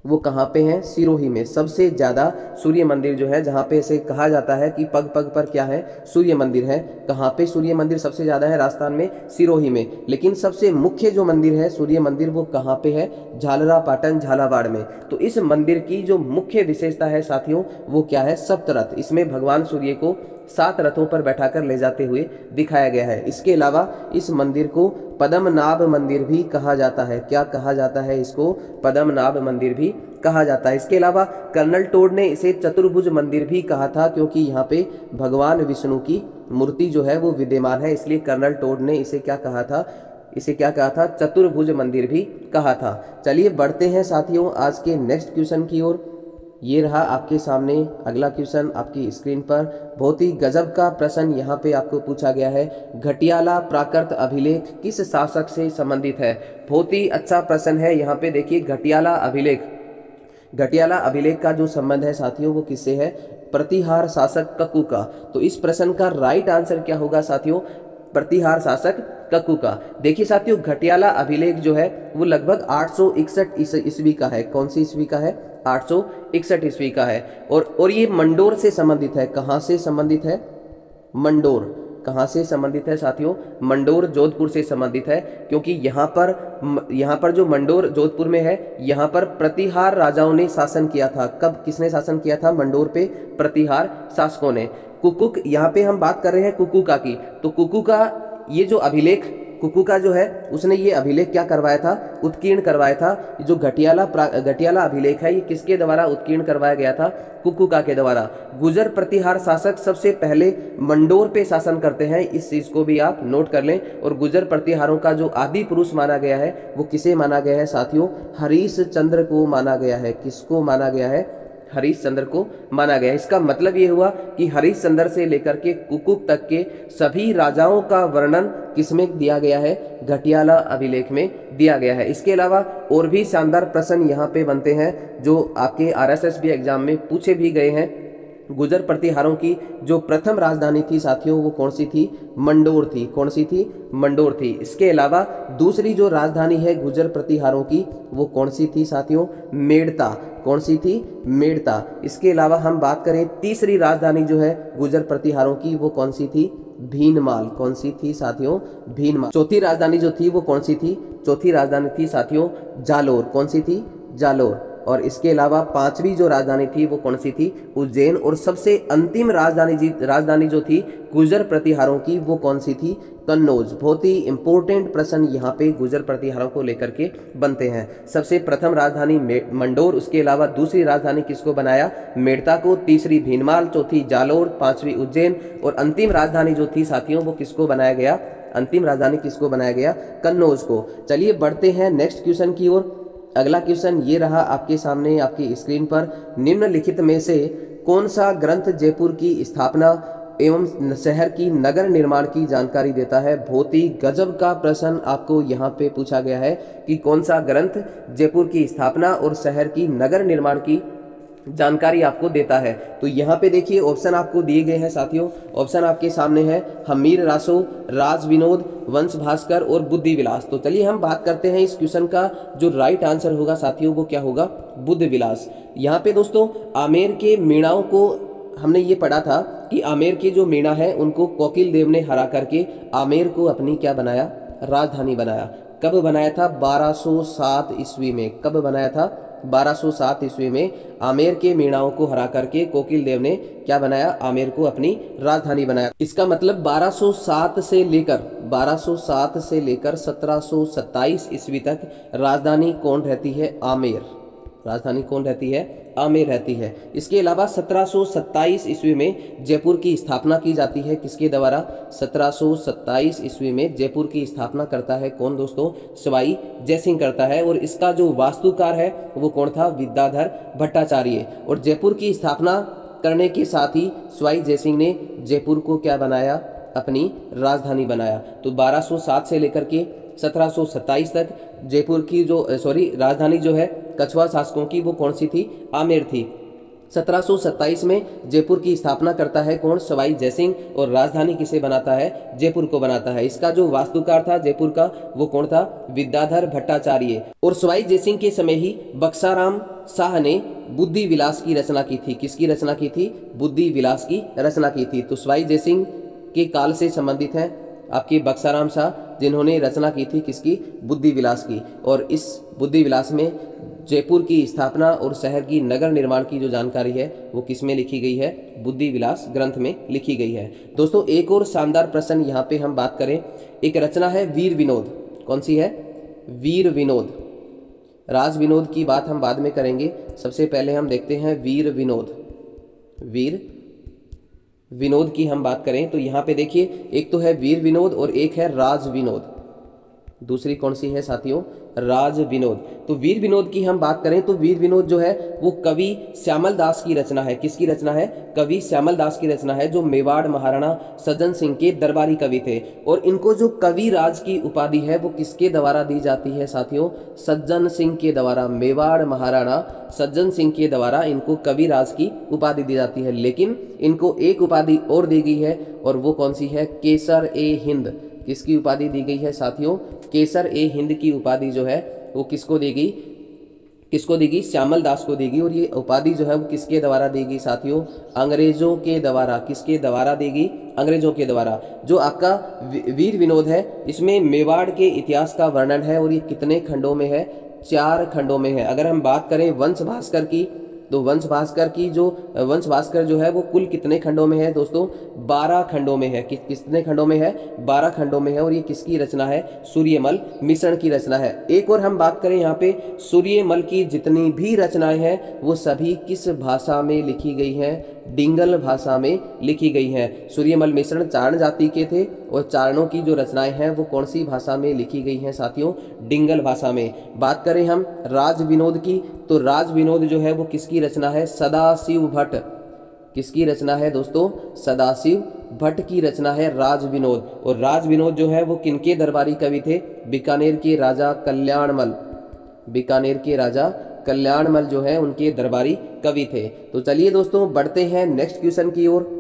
वो कहाँ पे है? सिरोही में। सबसे ज्यादा सूर्य मंदिर जो है, जहाँ पे ऐसे कहा जाता है कि पग पग पर क्या है? सूर्य मंदिर है। कहाँ पे सूर्य मंदिर सबसे ज्यादा है? राजस्थान में, सिरोही में। लेकिन सबसे मुख्य जो मंदिर है सूर्य मंदिर वो कहाँ पे है? झालरा पाटन झालावाड़ में। तो इस मंदिर की जो मुख्य विशेषता है साथियों वो क्या है? सप्तरथ। इसमें भगवान सूर्य को 7 रथों पर बैठाकर ले जाते हुए दिखाया गया है। इसके अलावा इस मंदिर को पद्मनाभ मंदिर भी कहा जाता है। क्या कहा जाता है इसको? पद्मनाभ मंदिर भी कहा जाता है। इसके अलावा कर्नल टोड ने इसे चतुर्भुज मंदिर भी कहा था, क्योंकि यहाँ पे भगवान विष्णु की मूर्ति जो है वो विद्यमान है, इसलिए कर्नल टोड ने इसे क्या कहा था? इसे क्या कहा था? चतुर्भुज मंदिर भी कहा था। चलिए बढ़ते हैं साथियों आज के नेक्स्ट क्वेश्चन की ओर। ये रहा आपके सामने अगला क्वेश्चन आपकी स्क्रीन पर। बहुत ही गजब का प्रश्न यहाँ पे आपको पूछा गया है। घटियाला प्राकृत अभिलेख किस शासक से संबंधित है? बहुत ही अच्छा प्रश्न है। यहाँ पे देखिए घटियाला अभिलेख, घटियाला अभिलेख का जो संबंध है साथियों वो किससे है? प्रतिहार शासक कक्कू का। तो इस प्रश्न का राइट आंसर क्या होगा साथियों? प्रतिहार शासक कक्कू का। देखिए साथियों घटियाला अभिलेख जो है वो लगभग 861 ईस्वी का है। कौन सी ईस्वी का है? 861 ईस्वी का है। और ये मंडोर से संबंधित है। कहाँ से संबंधित है? मंडोर। कहाँ से संबंधित है साथियों? मंडोर जोधपुर से संबंधित है, क्योंकि यहाँ पर जो मंडोर जोधपुर में है यहाँ पर प्रतिहार राजाओं ने शासन किया था। कब? किसने शासन किया था मंडोर पे? प्रतिहार शासकों ने। कुकुक, यहाँ पे हम बात कर रहे हैं कुकुका की। तो कुकू का ये जो अभिलेख, कुकू का जो है उसने ये अभिलेख क्या करवाया था? उत्कीर्ण करवाया था। जो घटियाला अभिलेख है ये किसके द्वारा उत्कीर्ण करवाया गया था? कुकुका के द्वारा। गुजर प्रतिहार शासक सबसे पहले मंडोर पे शासन करते हैं, इस चीज को भी आप नोट कर लें। और गुजर प्रतिहारों का जो आदि पुरुष माना गया है वो किसे माना गया है साथियों? हरीश चंद्र को माना गया है। किसको माना गया है? हरीश चंद्र को माना गया। इसका मतलब ये हुआ कि हरीश चंद्र से लेकर के कुकुक तक के सभी राजाओं का वर्णन किसमें दिया गया है? घटियाला अभिलेख में दिया गया है। इसके अलावा और भी शानदार प्रश्न यहाँ पे बनते हैं जो आपके RSSB एग्जाम में पूछे भी गए हैं। गुजर प्रतिहारों की जो प्रथम राजधानी थी साथियों वो कौन सी थी? मंडोर थी। कौन सी थी? मंडोर थी। इसके अलावा दूसरी जो राजधानी है गुजर प्रतिहारों की वो कौन सी थी साथियों? मेड़ता। कौन सी थी? मेड़ता। इसके अलावा हम बात करें तीसरी राजधानी जो है गुजर प्रतिहारों की वो कौन सी थी? भीनमाल। कौन सी थी साथियों? भीनमाल। चौथी राजधानी जो थी वो कौन सी थी? चौथी राजधानी थी साथियों जालोर। कौन सी थी? जालोर। और इसके अलावा पांचवी जो राजधानी थी वो कौन सी थी? उज्जैन। और सबसे अंतिम राजधानी जो थी गुजर प्रतिहारों की वो कौन सी थी? कन्नौज। बहुत ही इंपॉर्टेंट प्रश्न यहाँ पे गुजर प्रतिहारों को लेकर के बनते हैं। सबसे प्रथम राजधानी मंडोर, उसके अलावा दूसरी राजधानी किसको बनाया? मेड़ता को, तीसरी भीनमाल, चौथी जालोर, पांचवी उज्जैन और अंतिम राजधानी जो थी साथियों वो किसको बनाया गया? अंतिम राजधानी किसको बनाया गया? कन्नौज को। चलिए बढ़ते हैं नेक्स्ट क्वेश्चन की ओर। अगला क्वेश्चन ये रहा आपके सामने आपकी स्क्रीन पर। निम्नलिखित में से कौन सा ग्रंथ जयपुर की स्थापना एवं शहर की नगर निर्माण की जानकारी देता है? बहुत ही गजब का प्रश्न आपको यहाँ पे पूछा गया है कि कौन सा ग्रंथ जयपुर की स्थापना और शहर की नगर निर्माण की जानकारी आपको देता है। तो यहाँ पे देखिए ऑप्शन आपको दिए गए हैं साथियों। ऑप्शन आपके सामने है हमीर रासो, राज विनोद, वंश भास्कर और बुद्धि विलास। तो चलिए हम बात करते हैं इस क्वेश्चन का जो राइट आंसर होगा साथियों वो क्या होगा? बुद्ध विलास। यहाँ पे दोस्तों आमेर के मीणाओं को हमने ये पढ़ा था कि आमेर के जो मीणा है उनको कोकिल देव ने हरा करके आमेर को अपनी क्या बनाया, राजधानी बनाया। कब बनाया था? 1207 ईस्वी में। कब बनाया था? 1207 ईस्वी में आमेर के मीणाओं को हरा करके कोकिल देव ने क्या बनाया, आमेर को अपनी राजधानी बनाया। इसका मतलब 1207 से लेकर 1727 ईस्वी तक राजधानी कौन रहती है? आमेर। राजधानी कौन रहती है? आमेर रहती है। इसके अलावा 1727 ईस्वी में जयपुर की स्थापना की जाती है। किसके द्वारा? 1727 ईस्वी में जयपुर की स्थापना करता है कौन दोस्तों? सवाई जयसिंह करता है। और इसका जो वास्तुकार है वो कौन था? विद्याधर भट्टाचार्य। और जयपुर की स्थापना करने के साथ ही सवाई जयसिंह ने जयपुर को क्या बनाया? अपनी राजधानी बनाया। तो 1207 से लेकर के 1727 तक जयपुर की जो राजधानी जो है कछवाड़ शासकों की वो कौन सी थी? आमेर थी। 1727 में जयपुर की स्थापना करता है कौन? सवाई जयसिंह। और राजधानी किसे बनाता है? जयपुर को बनाता है। इसका जो वास्तुकार था जयपुर का वो कौन था? विद्याधर भट्टाचार्य। और सवाई जयसिंह के समय ही बक्साराम शाह ने बुद्धि विलास की रचना की थी। किसकी रचना की थी? बुद्धि विलास की रचना की थी। तो सवाई जयसिंह के काल से संबंधित है आपकी बक्साराम शाह, जिन्होंने रचना की थी किसकी? बुद्धि विलास की। और इस बुद्धि विलास में जयपुर की स्थापना और शहर की नगर निर्माण की जो जानकारी है वो किस में लिखी गई है? बुद्धि विलास ग्रंथ में लिखी गई है। दोस्तों एक और शानदार प्रश्न यहाँ पे हम बात करें, एक रचना है वीर विनोद। कौन सी है? वीर विनोद। राज विनोद की बात हम बाद में करेंगे। सबसे पहले हम देखते हैं वीर विनोद। वीर विनोद की हम बात करें तो यहाँ पे देखिए, एक तो है वीर विनोद और एक है राज विनोद। दूसरी कौन सी है साथियों? राज विनोद। तो वीर विनोद की हम बात करें तो वीर विनोद जो है वो कवि श्यामल दास की रचना है। किसकी रचना है? कवि श्यामल दास की रचना है, जो मेवाड़ महाराणा सज्जन सिंह के दरबारी कवि थे। और इनको जो कवि राज की उपाधि है वो किसके द्वारा दी जाती है साथियों? सज्जन सिंह के द्वारा। मेवाड़ महाराणा सज्जन सिंह के द्वारा इनको कवि राज की उपाधि दी जाती है। लेकिन इनको एक उपाधि और दी गई है और वो कौन सी है? केसर ए हिंद। किसकी उपाधि दी गई है साथियों? केसर ए हिंद की उपाधि जो है वो किसको देगी? किसको देगी? श्यामल दास को देगी। और ये उपाधि जो है वो किसके द्वारा देगी साथियों? अंग्रेजों के द्वारा। किसके द्वारा देगी? अंग्रेजों के द्वारा। जो आपका वीर विनोद है इसमें मेवाड़ के इतिहास का वर्णन है और ये कितने खंडों में है? 4 खंडों में है। अगर हम बात करें वंश भास्कर की तो वंश भास्कर जो है वो कुल कितने खंडों में है दोस्तों? 12 खंडों में है। कितने खंडों में है? 12 खंडों में है। और ये किसकी रचना है? सूर्यमल मिश्रण की रचना है। एक और हम बात करें यहाँ पे, सूर्यमल की जितनी भी रचनाएं हैं वो सभी किस भाषा में लिखी गई हैं? डिंगल भाषा में लिखी गई हैं। सूर्यमल मिश्रण चारण जाति के थे और चारणों की जो रचनाएं हैं वो कौन सी भाषा में लिखी गई हैं साथियों? डिंगल भाषा में। बात करें हम राज विनोद की तो राज विनोद जो है वो किसकी रचना है? सदाशिव भट्ट। किसकी रचना है दोस्तों? सदाशिव भट्ट की रचना है राज विनोद। और राज विनोद जो है वो किनके दरबारी कवि थे? बीकानेर के राजा कल्याणमल। बीकानेर के राजा कल्याणमल जो है उनके दरबारी कवि थे। तो चलिए दोस्तों बढ़ते हैं नेक्स्ट क्वेश्चन की ओर।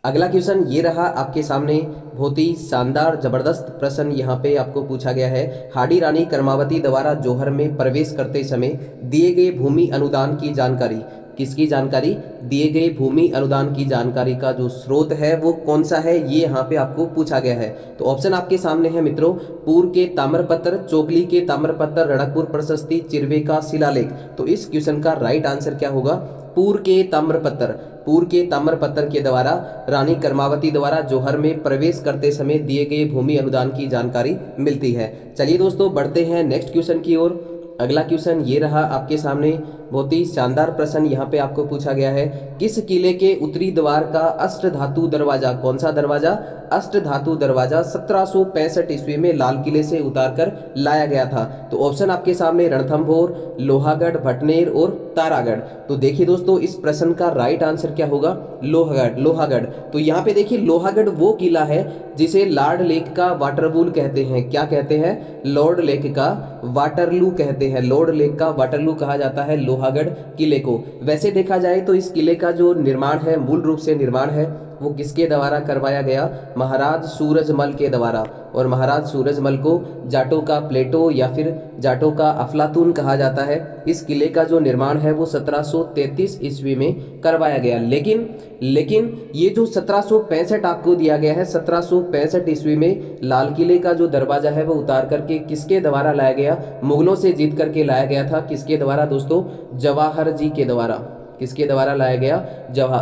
अगला क्वेश्चन ये रहा आपके सामने, बहुत ही शानदार जबरदस्त प्रश्न यहाँ पे आपको पूछा गया है। हाडी रानी कर्मावती द्वारा जौहर में प्रवेश करते समय दिए गए भूमि अनुदान की जानकारी। किसकी जानकारी? दिए गए भूमि अनुदान की जानकारी का जो स्रोत है वो कौन सा है, ये यहाँ पे आपको पूछा गया है। तो ऑप्शन आपके सामने है मित्रों, पूर्व के ताम्रपत्र, चोगली के ताम्रपत्र, रणकपुर प्रशस्ति, चिरवे का शिलालेख। तो इस क्वेश्चन का राइट आंसर क्या होगा? पूर्व के ताम्रपत्र। पूर्व के ताम्रपत्र के द्वारा रानी कर्मावती द्वारा जौहर में प्रवेश करते समय दिए गए भूमि अनुदान की जानकारी मिलती है। चलिए दोस्तों बढ़ते हैं नेक्स्ट क्वेश्चन की ओर। अगला क्वेश्चन ये रहा आपके सामने, बहुत ही शानदार प्रश्न यहाँ पे आपको पूछा गया है। किस किले के उत्तरी द्वार का अष्टधातु दरवाजा, कौन सा दरवाजा? अष्टधातु दरवाजा 1765 ईस्वी में लाल किले से उतारकर लाया गया था। तो ऑप्शन आपके सामने रणथंभौर, लोहागढ़, भटनेर और तारागढ़। तो देखिए दोस्तों इस प्रश्न का राइट आंसर क्या होगा? लोहागढ़। लोहागढ़। तो यहाँ पे देखिए लोहागढ़ वो किला है जिसे लॉर्ड लेक का वाटरलू कहते हैं। क्या कहते हैं? लॉर्ड लेक का वाटरलू कहते हैं। लॉर्ड लेक का वाटरलू कहा जाता है लोहागढ़ किले को। वैसे देखा जाए तो इस किले का जो निर्माण है, मूल रूप से निर्माण है वो किसके द्वारा करवाया गया? महाराज सूरजमल के द्वारा। और महाराज सूरजमल को जाटों का प्लेटो या फिर जाटों का अफलातून कहा जाता है। इस किले का जो निर्माण है वो 1733 ईस्वी में करवाया गया। लेकिन ये जो 1765 आपको दिया गया है, 1765 ईस्वी में लाल किले का जो दरवाजा है वो उतार करके किसके द्वारा लाया गया? मुगलों से जीत करके लाया गया था। किसके द्वारा दोस्तों? जवाहर जी के द्वारा। किसके द्वारा लाया गया?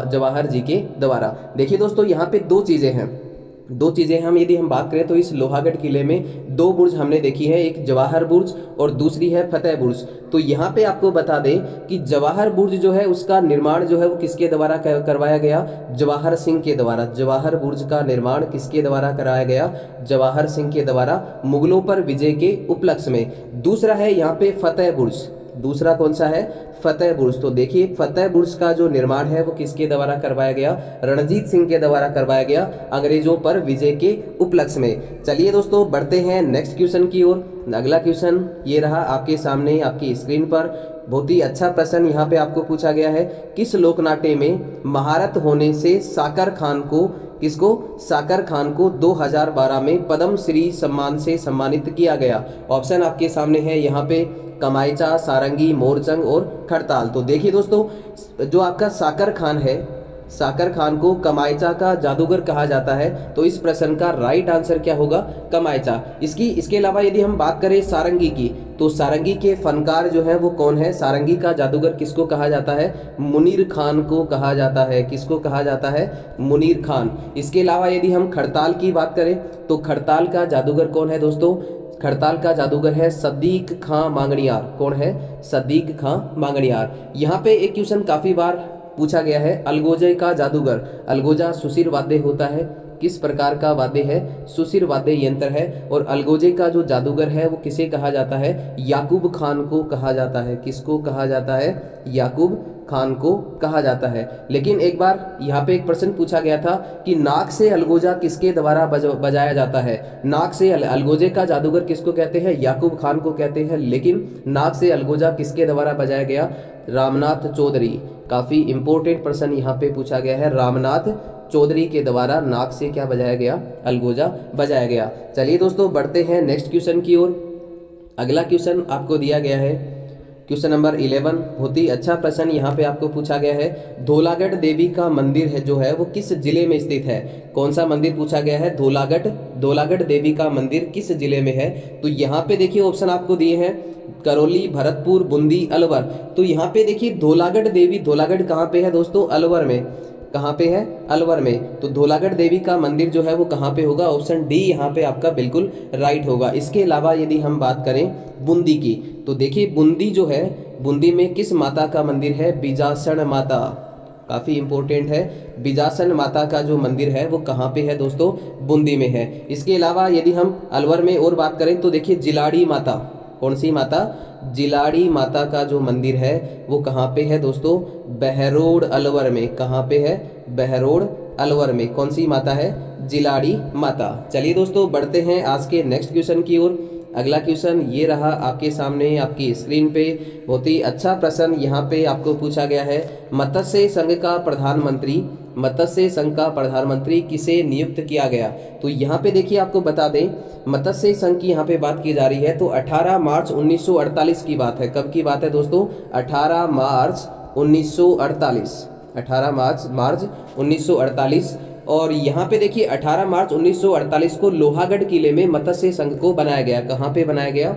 जवाहर जी के द्वारा। देखिए दोस्तों, यहाँ पे दो चीजें हम यदि हम बात करें तो इस लोहागढ़ किले में दो बुर्ज हमने देखी है, एक जवाहर बुर्ज और दूसरी है फतेह बुर्ज। तो यहाँ पे आपको बता दें कि जवाहर बुर्ज जो है उसका निर्माण जो है वो किसके द्वारा करवाया गया? जवाहर सिंह के द्वारा। जवाहर बुर्ज का निर्माण किसके द्वारा कराया गया? जवाहर सिंह के द्वारा, मुगलों पर विजय के उपलक्ष्य में। दूसरा है यहाँ पे फतेह बुर्ज। दूसरा कौन सा है? फतेह बुर्ज। तो देखिए फतेह बुर्ज का जो निर्माण है वो किसके द्वारा करवाया गया? रणजीत सिंह के द्वारा करवाया गया, अंग्रेजों पर विजय के उपलक्ष्य में। चलिए दोस्तों, बढ़ते हैं नेक्स्ट क्वेश्चन की ओर। अगला क्वेश्चन ये रहा आपके सामने आपकी स्क्रीन पर। बहुत ही अच्छा प्रश्न यहाँ पे आपको पूछा गया है। किस लोकनाट्य में महारत होने से साकर खान को 2012 में पद्म श्री सम्मान से सम्मानित किया गया? ऑप्शन आपके सामने है यहाँ पे, कमाईचा, सारंगी, मोरचंग और खड़ताल। तो देखिए दोस्तों, जो आपका साकर खान है, साकर खान को कमाईचा का जादूगर कहा जाता है। तो इस प्रश्न का राइट आंसर क्या होगा? कमाईचा। इसके अलावा यदि हम बात करें सारंगी की, तो सारंगी के फनकार जो है वो कौन है? सारंगी का जादूगर किसको कहा जाता है? मुनीर खान को कहा जाता है। किसको कहा जाता है? मुनीर खान। इसके अलावा यदि हम खड़ताल की बात करें तो खड़ताल का जादूगर कौन है दोस्तों? खड़ताल का जादूगर है सदीक खां मांगणियार। कौन है? सदीक खां मांगणियार। यहाँ पे एक क्वेश्चन काफी बार पूछा गया है, अलगोजे का जादूगर। अलगोजा सुशिर वाद्य होता है, किस प्रकार का वाद्य है? सुशिर वाद्य यंत्र है। और अलगोजे का जो जादूगर है वो किसे कहा जाता है? याकूब खान को कहा जाता है। किसको कहा जाता है? याकूब खान को कहा जाता है। लेकिन एक बार यहाँ पे एक प्रश्न पूछा गया था कि नाक से अलगोजा किसके द्वारा बजाया जाता है? नाक से अलगोजे का जादूगर किसको कहते हैं? याकूब खान को कहते हैं। लेकिन नाक से अलगोजा किसके द्वारा बजाया गया? रामनाथ चौधरी। काफी इंपॉर्टेंट प्रश्न यहाँ पे पूछा गया है। रामनाथ चौधरी के द्वारा नाक से क्या बजाया गया? अलगोजा बजाया गया। चलिए दोस्तों, बढ़ते हैं नेक्स्ट क्वेश्चन की ओर। अगला क्वेश्चन आपको दिया गया है, क्वेश्चन नंबर 11। बहुत ही अच्छा प्रश्न यहाँ पे आपको पूछा गया है। धौलागढ़ देवी का मंदिर है जो है वो किस जिले में स्थित है? कौन सा मंदिर पूछा गया है? धौलागढ़ देवी का मंदिर किस जिले में है? तो यहाँ पे देखिए ऑप्शन आपको दिए हैं, करौली, भरतपुर, बूंदी, अलवर। तो यहाँ पे देखिए धौलागढ़ देवी, धौलागढ़ कहाँ पे है दोस्तों? अलवर में। कहाँ पे है? अलवर में। तो धौलागढ़ देवी का मंदिर जो है वो कहाँ पे होगा? ऑप्शन डी यहाँ पे आपका बिल्कुल राइट होगा। इसके अलावा यदि हम बात करें बूंदी की, तो देखिए बूंदी जो है, बूंदी में किस माता का मंदिर है? बिजासन माता। काफी इंपॉर्टेंट है। बिजासन माता का जो मंदिर है वो कहाँ पे है दोस्तों? बूंदी में है। इसके अलावा यदि हम अलवर में और बात करें तो देखिए जिलाड़ी माता। कौन सी माता? जिलाड़ी माता का जो मंदिर है वो कहाँ पे है दोस्तों? बहरोड, अलवर में। कहाँ पे है? बहरोड, अलवर में। कौन सी माता है? जिलाड़ी माता। चलिए दोस्तों, बढ़ते हैं आज के नेक्स्ट क्वेश्चन की ओर। अगला क्वेश्चन ये रहा आपके सामने आपकी स्क्रीन पे। बहुत ही अच्छा प्रश्न यहाँ पे आपको पूछा गया है। मत्स्य संघ का प्रधानमंत्री किसे नियुक्त किया गया? तो यहाँ पे देखिए आपको बता दें, मत्स्य संघ की यहाँ पे बात की जा रही है तो 18 मार्च 1948 की बात है। कब की बात है दोस्तों? 18 मार्च 1948। 18 मार्च 1948। और यहाँ पे देखिए 18 मार्च 1948 को लोहागढ़ किले में मत्स्य संघ को बनाया गया। कहाँ पे बनाया गया?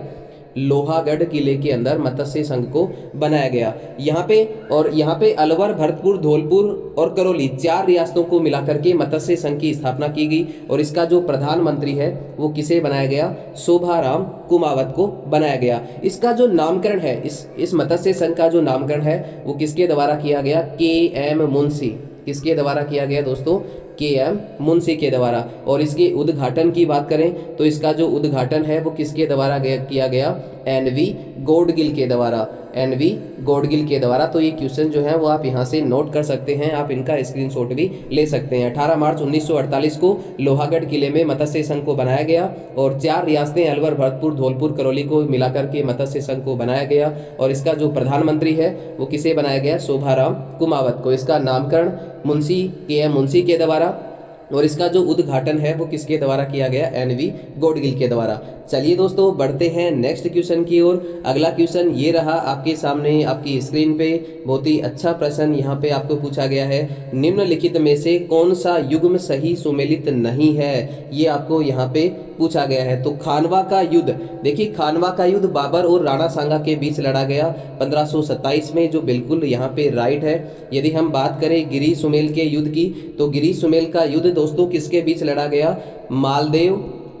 लोहागढ़ किले के अंदर मत्स्य संघ को बनाया गया। यहाँ पे अलवर, भरतपुर, धौलपुर और करौली 4 रियासतों को मिलाकर के मत्स्य संघ की स्थापना की गई। और इसका जो प्रधानमंत्री है वो किसे बनाया गया? शोभाराम कुमावत को बनाया गया। इसका जो नामकरण है, इस मत्स्य संघ का जो नामकरण है वो किसके द्वारा किया गया? KM मुंशी। किसके द्वारा किया गया दोस्तों? KM मुंशी के द्वारा। और इसके उद्घाटन की बात करें तो इसका जो उद्घाटन है वो किसके द्वारा किया गया? NV गौडगिल के द्वारा। NV गॉडगिल के द्वारा। तो ये क्वेश्चन जो है वो आप यहाँ से नोट कर सकते हैं, आप इनका स्क्रीनशॉट भी ले सकते हैं। 18 मार्च 1948 को लोहागढ़ किले में मत्स्य संघ को बनाया गया और 4 रियासतें अलवर, भरतपुर, धौलपुर, करौली को मिलाकर के मत्स्य संघ को बनाया गया। और इसका जो प्रधानमंत्री है वो किसे बनाया गया? शोभाराम कुमावत को। इसका नामकरण मुंशी KM मुंशी के द्वारा, और इसका जो उद्घाटन है वो किसके द्वारा किया गया? NV गॉडगिल के द्वारा। चलिए दोस्तों बढ़ते हैं नेक्स्ट क्वेश्चन की ओर। अगला क्वेश्चन ये रहा आपके सामने आपकी स्क्रीन पे। बहुत ही अच्छा प्रश्न यहाँ पे आपको पूछा गया है, निम्नलिखित में से कौन सा युग्म सही सुमेलित नहीं है? ये आपको यहाँ पे पूछा गया है। तो खानवा का युद्ध, देखिए खानवा का युद्ध बाबर और राणा सांगा के बीच लड़ा गया 1527 में, जो बिल्कुल यहाँ पे राइट है। यदि हम बात करें गिरी सुमेल के युद्ध की, तो गिरी सुमेल का युद्ध दोस्तों किसके बीच लड़ा गया?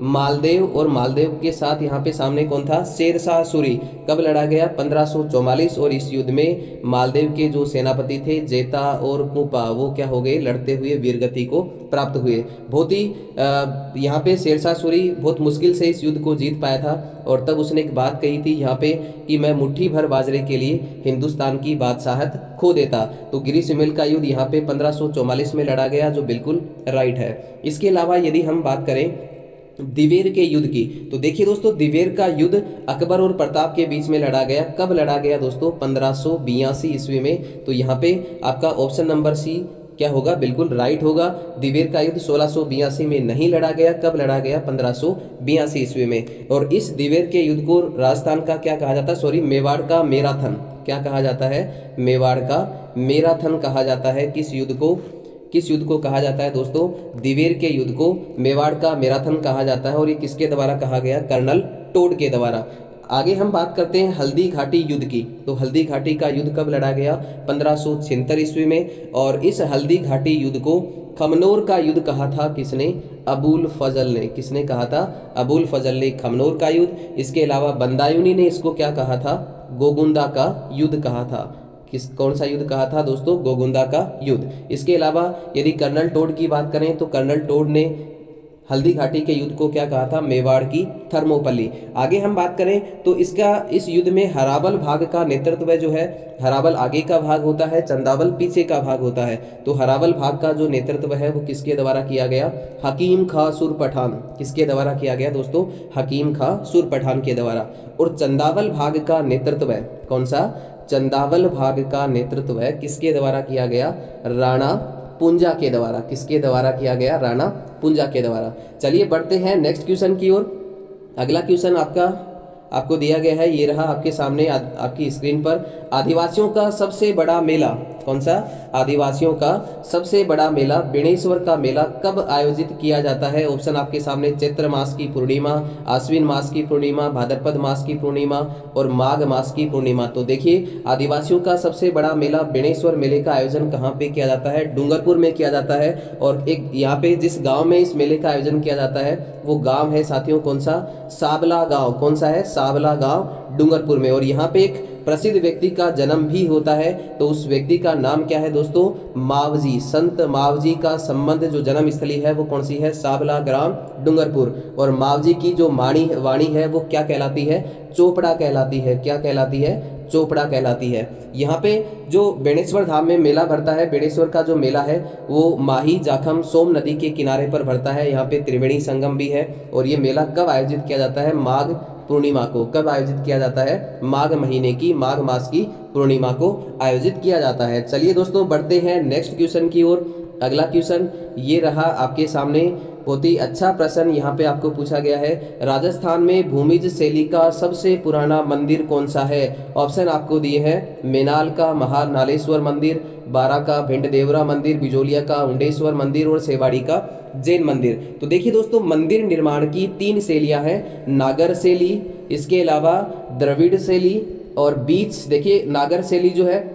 मालदेव और मालदेव के साथ यहाँ पे सामने कौन था? शेरशाह सूरी। कब लड़ा गया? 1544। और इस युद्ध में मालदेव के जो सेनापति थे जेता और कुपा, वो क्या हो गए? लड़ते हुए वीरगति को प्राप्त हुए। बहुत ही यहाँ पे शेरशाह सूरी बहुत मुश्किल से इस युद्ध को जीत पाया था, और तब उसने एक बात कही थी यहाँ पे कि मैं मुट्ठी भर बाजरे के लिए हिंदुस्तान की बादशाहत खो देता। तो गिरी सुमेल का युद्ध यहाँ पे 1544 में लड़ा गया, जो बिल्कुल राइट है। इसके अलावा यदि हम बात करें दिवेर के युद्ध की, तो देखिए दोस्तों दिवेर का युद्ध अकबर और प्रताप के बीच में लड़ा गया। कब लड़ा गया दोस्तों? 1582 ईस्वी में। तो यहाँ पे आपका ऑप्शन नंबर सी क्या होगा? बिल्कुल राइट होगा। दिवेर का युद्ध 1682 में नहीं लड़ा गया। कब लड़ा गया? 1582 ईस्वी में। और इस दिवेर के युद्ध को राजस्थान का क्या कहा जाता है? सॉरी, मेवाड़ का मैराथन। क्या कहा जाता है? मेवाड़ का मैराथन कहा जाता है। किस युद्ध को कहा जाता है दोस्तों? दिवेर के युद्ध को मेवाड़ का मैराथन कहा जाता है। और ये किसके द्वारा कहा गया? कर्नल टोड के द्वारा। आगे हम बात करते हैं हल्दी घाटी युद्ध की। तो हल्दी घाटी का युद्ध कब लड़ा गया? 1576 ईस्वी में। और इस हल्दी घाटी युद्ध को खमनोर का युद्ध कहा था किसने? अबुल फजल ने। किसने कहा था? अबुल फजल ने खमनोर का युद्ध। इसके अलावा बंदायूनी ने इसको क्या कहा था? गोगुंदा का युद्ध कहा था। कौन सा युद्ध कहा था दोस्तों? गोगुंदा का युद्ध। इसके अलावा यदि कर्नल टोड की बात करें, तो कर्नल टोड ने हल्दी घाटी के युद्ध को क्या कहा था? मेवाड़ की थर्मोपल्ली। आगे हम बात करें तो इस युद्ध में हराबल भाग का नेतृत्व जो है, हराबल आगे का भाग होता है, चंदावल पीछे का भाग होता है। तो हराबल भाग का जो नेतृत्व है वो किसके द्वारा किया गया? हकीम खां सुर पठान। किसके द्वारा किया गया दोस्तों? हकीम खां सुर पठान के द्वारा। और चंदावल भाग का नेतृत्व है कौन सा? चंदावल भाग का नेतृत्व है किसके द्वारा किया गया? राणा पुंजा के द्वारा। किसके द्वारा किया गया? राणा पुंजा के द्वारा। चलिए बढ़ते हैं नेक्स्ट क्वेश्चन की ओर। अगला क्वेश्चन आपको दिया गया है, ये रहा आपके सामने आपकी स्क्रीन पर। आदिवासियों का सबसे बड़ा मेला कौन सा? आदिवासियों का सबसे बड़ा मेला बेणेश्वर का मेला कब आयोजित किया जाता है? ऑप्शन आपके सामने चैत्र मास की पूर्णिमा, आश्विन मास की पूर्णिमा, भाद्रपद मास की पूर्णिमा और माघ मास की पूर्णिमा। तो देखिए आदिवासियों का सबसे बड़ा मेला बेणेश्वर मेले का आयोजन कहाँ पे किया जाता है? डूंगरपुर में किया जाता है। और एक यहाँ पे जिस गाँव में इस मेले का आयोजन किया जाता है वो गाँव है साथियों कौन सा? साबला गाँव। कौन सा है? साबला गाँव डूंगरपुर में। और यहाँ पे एक प्रसिद्ध व्यक्ति का जन्म भी होता है, तो उस व्यक्ति का नाम क्या है दोस्तों? मावजी। संत मावजी का संबंध जो जन्म स्थली है वो कौन सी है? साबला ग्राम डूंगरपुर। और मावजी की जो वाणी है वो क्या कहलाती है? चोपड़ा कहलाती है। क्या कहलाती है? चोपड़ा कहलाती है। यहाँ पे जो बेणेश्वर धाम में मेला भरता है, बेणेश्वर का जो मेला है वो माही जाखम सोम नदी के किनारे पर भरता है। यहाँ पे त्रिवेणी संगम भी है। और ये मेला कब आयोजित किया जाता है? माघ पूर्णिमा को। कब आयोजित किया जाता है? माघ महीने की, माघ मास की पूर्णिमा को आयोजित किया जाता है। चलिए दोस्तों बढ़ते हैं नेक्स्ट क्वेश्चन की ओर। अगला क्वेश्चन ये रहा आपके सामने। बहुत ही अच्छा प्रश्न यहाँ पे आपको पूछा गया है। राजस्थान में भूमिज शैली का सबसे पुराना मंदिर कौन सा है? ऑप्शन आपको दिए हैं मेनाल का महानालेश्वर मंदिर, बारा का भिंडदेवरा मंदिर, बिजोलिया का उंडेश्वर मंदिर और सेवाड़ी का जैन मंदिर। तो देखिए दोस्तों मंदिर निर्माण की 3 शैलियां हैं, नागर शैली, इसके अलावा द्रविड़ शैली और बीच। देखिए नागर शैली जो है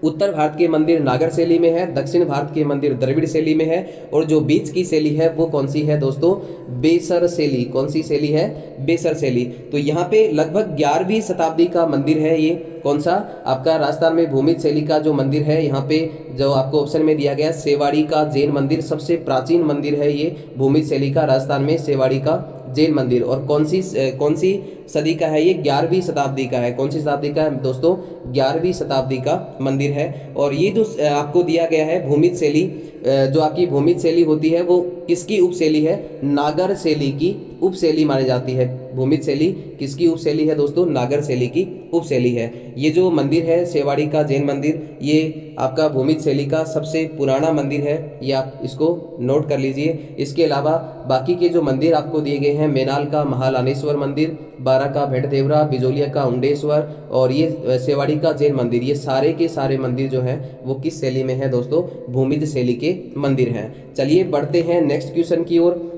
उत्तर भारत के मंदिर नागर शैली में है, दक्षिण भारत के मंदिर द्रविड़ शैली में है। और जो बीच की शैली है वो कौन सी है दोस्तों? बेसर शैली। कौन सी शैली है? बेसर शैली। तो यहाँ पे लगभग 11वीं शताब्दी का मंदिर है ये। कौन सा? आपका राजस्थान में भूमिज शैली का जो मंदिर है, यहाँ पे जो आपको ऑप्शन में दिया गया सेवाड़ी का जैन मंदिर सबसे प्राचीन मंदिर है ये। भूमिज शैली का राजस्थान में सेवाड़ी का जैन मंदिर। और कौन सी सदी का है ये? 11वीं शताब्दी का है। कौन सी शताब्दी का है दोस्तों? 11वीं शताब्दी का मंदिर है। और ये जो आपको दिया गया है भूमिज शैली, जो आपकी भूमिज शैली होती है वो किसकी उपशैली है? नागर शैली की उपशैली मानी जाती है। भूमिज शैली किसकी उपशैली है दोस्तों? नागर शैली की उपशैली है। ये जो मंदिर है सेवाड़ी का जैन मंदिर, ये आपका भूमिज शैली का सबसे पुराना मंदिर है, ये आप इसको नोट कर लीजिए। इसके अलावा बाकी के जो मंदिर आपको दिए गए हैं, मेनाल का महालानेश्वर मंदिर, बारा का भेड़देवरा, बिजोलिया का उंडेश्वर और ये सेवाड़ी का जैन मंदिर, ये सारे के सारे मंदिर जो हैं वो किस शैली में है दोस्तों? भूमिज शैली के मंदिर हैं। चलिए बढ़ते हैं नेक्स्ट क्वेश्चन की ओर।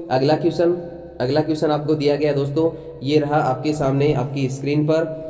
अगला क्वेश्चन आपको दिया गया दोस्तों, ये रहा आपके सामने आपकी स्क्रीन पर।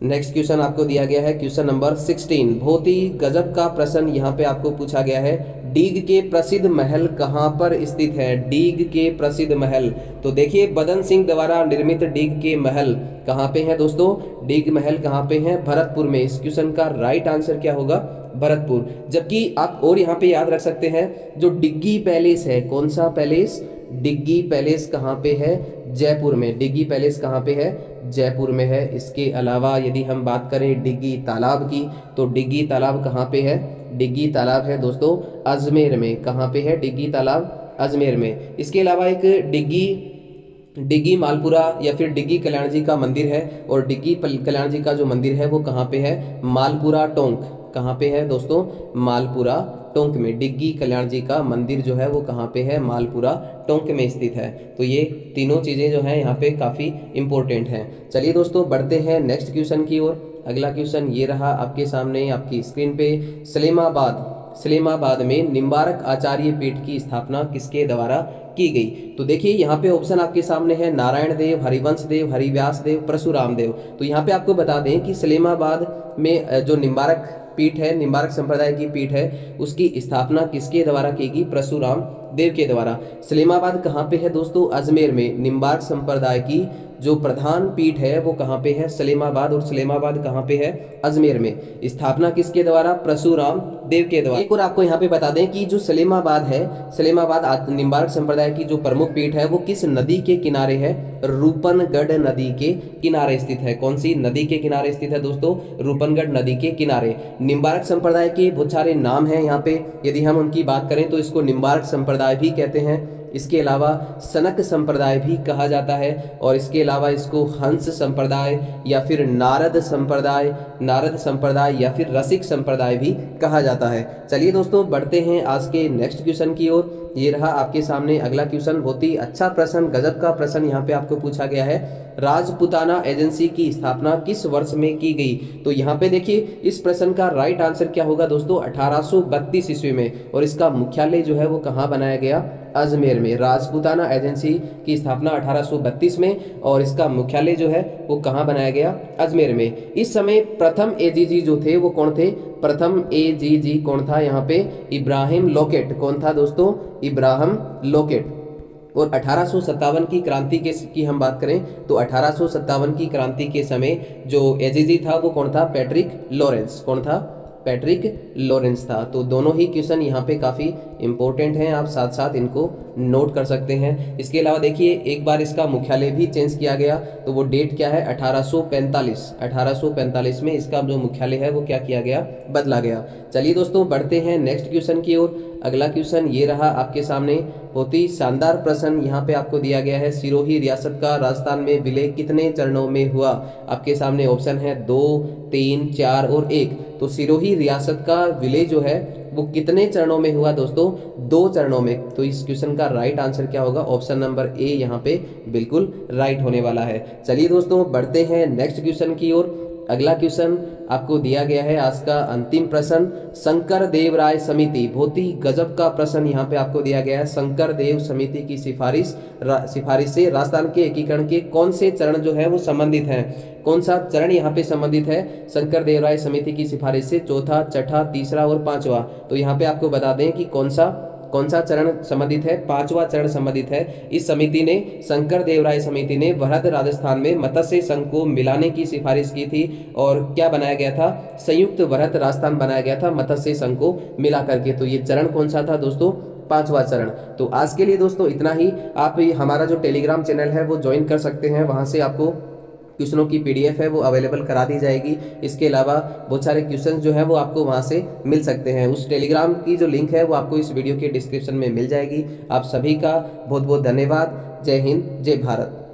नेक्स्ट क्वेश्चन आपको दिया गया है क्वेश्चन नंबर 16। बहुत ही गजब का प्रश्न यहाँ पे आपको पूछा गया है। डीग के प्रसिद्ध महल कहाँ पर स्थित है? डीग के प्रसिद्ध महल, तो देखिए बदन सिंह द्वारा निर्मित डीग के महल कहाँ पे हैं दोस्तों? डीग महल कहाँ पे हैं? भरतपुर में। इस क्वेश्चन का राइट आंसर क्या होगा? भरतपुर। जबकि आप और यहाँ पे याद रख सकते हैं जो डिग्गी पैलेस है, कौन सा पैलेस? डिग्गी पैलेस कहाँ पे है? जयपुर में। डिग्गी पैलेस कहाँ पे है? जयपुर में है। इसके अलावा यदि हम बात करें डिग्गी तालाब की, तो डिग्गी तालाब कहाँ पे है? डिग्गी तालाब है दोस्तों अजमेर में। कहाँ पे है डिग्गी तालाब? अजमेर में। इसके अलावा एक डिग्गी मालपुरा या फिर डिग्गी कल्याण जी का मंदिर है, और डिग्गी कल्याण जी का जो मंदिर है वो कहाँ पे है? मालपुरा टोंक। कहाँ पे है दोस्तों? मालपुरा टोंक में। डिग्गी कल्याण जी का मंदिर जो है वो कहाँ पे है? मालपुरा टोंक में स्थित है। तो ये तीनों चीज़ें जो हैं यहाँ पे काफ़ी इंपॉर्टेंट हैं। चलिए दोस्तों बढ़ते हैं नेक्स्ट क्वेश्चन की ओर। अगला क्वेश्चन ये रहा आपके सामने आपकी स्क्रीन पे। सलेमाबाद में निम्बारक आचार्य पीठ की स्थापना किसके द्वारा की गई? तो देखिए यहाँ पे ऑप्शन आपके सामने है नारायण देव, हरिवंश देव, हरिव्यास देव, परशुराम देव। तो यहाँ पे आपको बता दें कि सलेमाबाद में जो निम्बारक पीठ है, निम्बारक संप्रदाय की पीठ है, उसकी स्थापना किसके द्वारा की गई? परशुराम देव के द्वारा। सलेमाबाद कहाँ पे है दोस्तों? अजमेर में। निम्बार्क संप्रदाय की जो प्रधान पीठ है वो कहाँ पे है? सलेमाबाद। और सलेमाबाद कहाँ पे है? अजमेर में। स्थापना किसके द्वारा? परशुराम देव के द्वारा। एक और आपको यहाँ पे बता दें कि जो सलेमाबाद है, सलेमाबाद निम्बार्क संप्रदाय की जो प्रमुख पीठ है वो किस नदी के किनारे है? रूपनगढ़ नदी के किनारे स्थित है। कौन सी नदी के किनारे स्थित है दोस्तों? रूपनगढ़ नदी के किनारे। निम्बार्क संप्रदाय के बहुत सारे नाम हैं यहाँ पे, यदि हम उनकी बात करें तो इसको निम्बार्क संप्रदाय भी कहते हैं। इसके अलावा सनक संप्रदाय भी कहा जाता है, और इसके अलावा इसको हंस संप्रदाय या फिर नारद संप्रदाय या फिर रसिक संप्रदाय भी कहा जाता है। चलिए दोस्तों बढ़ते हैं आज के नेक्स्ट क्वेश्चन की ओर। ये रहा आपके सामने अगला क्वेश्चन। बहुत ही अच्छा प्रश्न, गजब का प्रश्न यहाँ पे आपको पूछा गया है। राजपुताना एजेंसी की स्थापना किस वर्ष में की गई? तो यहाँ पे देखिए इस प्रश्न का राइट आंसर क्या होगा दोस्तों? 1832 ईस्वी में। और इसका मुख्यालय जो है वो कहाँ बनाया गया? अजमेर में। राजपुताना एजेंसी की स्थापना 1832 में, और इसका मुख्यालय जो है वो कहाँ बनाया गया? अजमेर में। इस समय प्रथम एजीजी जो थे वो कौन थे? प्रथम एजीजी कौन था यहाँ पे? इब्राहिम लोकेट। कौन था दोस्तों? इब्राहिम लोकेट। और 1857 की क्रांति की हम बात करें तो 1857 की क्रांति के समय जो एजीजी था वो कौन था? Patrick Lawrence. कौन था? पैट्रिक लॉरेंस था। तो दोनों ही क्वेश्चन यहाँ पे काफ़ी इंपॉर्टेंट हैं, आप साथ साथ इनको नोट कर सकते हैं। इसके अलावा देखिए एक बार इसका मुख्यालय भी चेंज किया गया, तो वो डेट क्या है? 1845 में इसका जो मुख्यालय है वो क्या किया गया? बदला गया। चलिए दोस्तों बढ़ते हैं नेक्स्ट क्वेश्चन की ओर। अगला क्वेश्चन ये रहा आपके सामने। बहुत ही शानदार प्रश्न यहाँ पे आपको दिया गया है। सिरोही रियासत का राजस्थान में विलय कितने चरणों में हुआ? आपके सामने ऑप्शन है 2, 3, 4 और 1। तो सिरोही रियासत का विलय जो है वो कितने चरणों में हुआ दोस्तों? 2 चरणों में। तो इस क्वेश्चन का राइट आंसर क्या होगा? ऑप्शन नंबर ए यहाँ पे बिल्कुल राइट होने वाला है। चलिए दोस्तों बढ़ते हैं नेक्स्ट क्वेश्चन की ओर। अगला क्वेश्चन आपको दिया गया है आज का अंतिम प्रश्न। शंकर देव राय समिति, बहुत ही गजब का प्रश्न यहाँ पे आपको दिया गया है। शंकर देव समिति की सिफारिश से राजस्थान के एकीकरण के कौन से चरण जो है वो संबंधित हैं? कौन सा चरण यहाँ पे संबंधित है शंकर देव राय समिति की सिफारिश से? चौथा, छठा, तीसरा और 5वां। तो यहाँ पे आपको बता दें कि कौन सा चरण संबंधित है? 5वां चरण संबंधित है। इस समिति ने, शंकर देव राय समिति ने वृहद राजस्थान में मत्स्य संघ को मिलाने की सिफारिश की थी, और क्या बनाया गया था? संयुक्त वृहद राजस्थान बनाया गया था मत्स्य संघ को मिला करके। तो ये चरण कौन सा था दोस्तों? 5वां चरण। तो आज के लिए दोस्तों इतना ही। आप हमारा जो टेलीग्राम चैनल है वो ज्वाइन कर सकते हैं, वहाँ से आपको क्वेश्चनों की PDF है वो अवेलेबल करा दी जाएगी। इसके अलावा बहुत सारे क्वेश्चन जो है वो आपको वहाँ से मिल सकते हैं। उस टेलीग्राम की जो लिंक है वो आपको इस वीडियो के डिस्क्रिप्शन में मिल जाएगी। आप सभी का बहुत बहुत धन्यवाद। जय हिंद, जय भारत।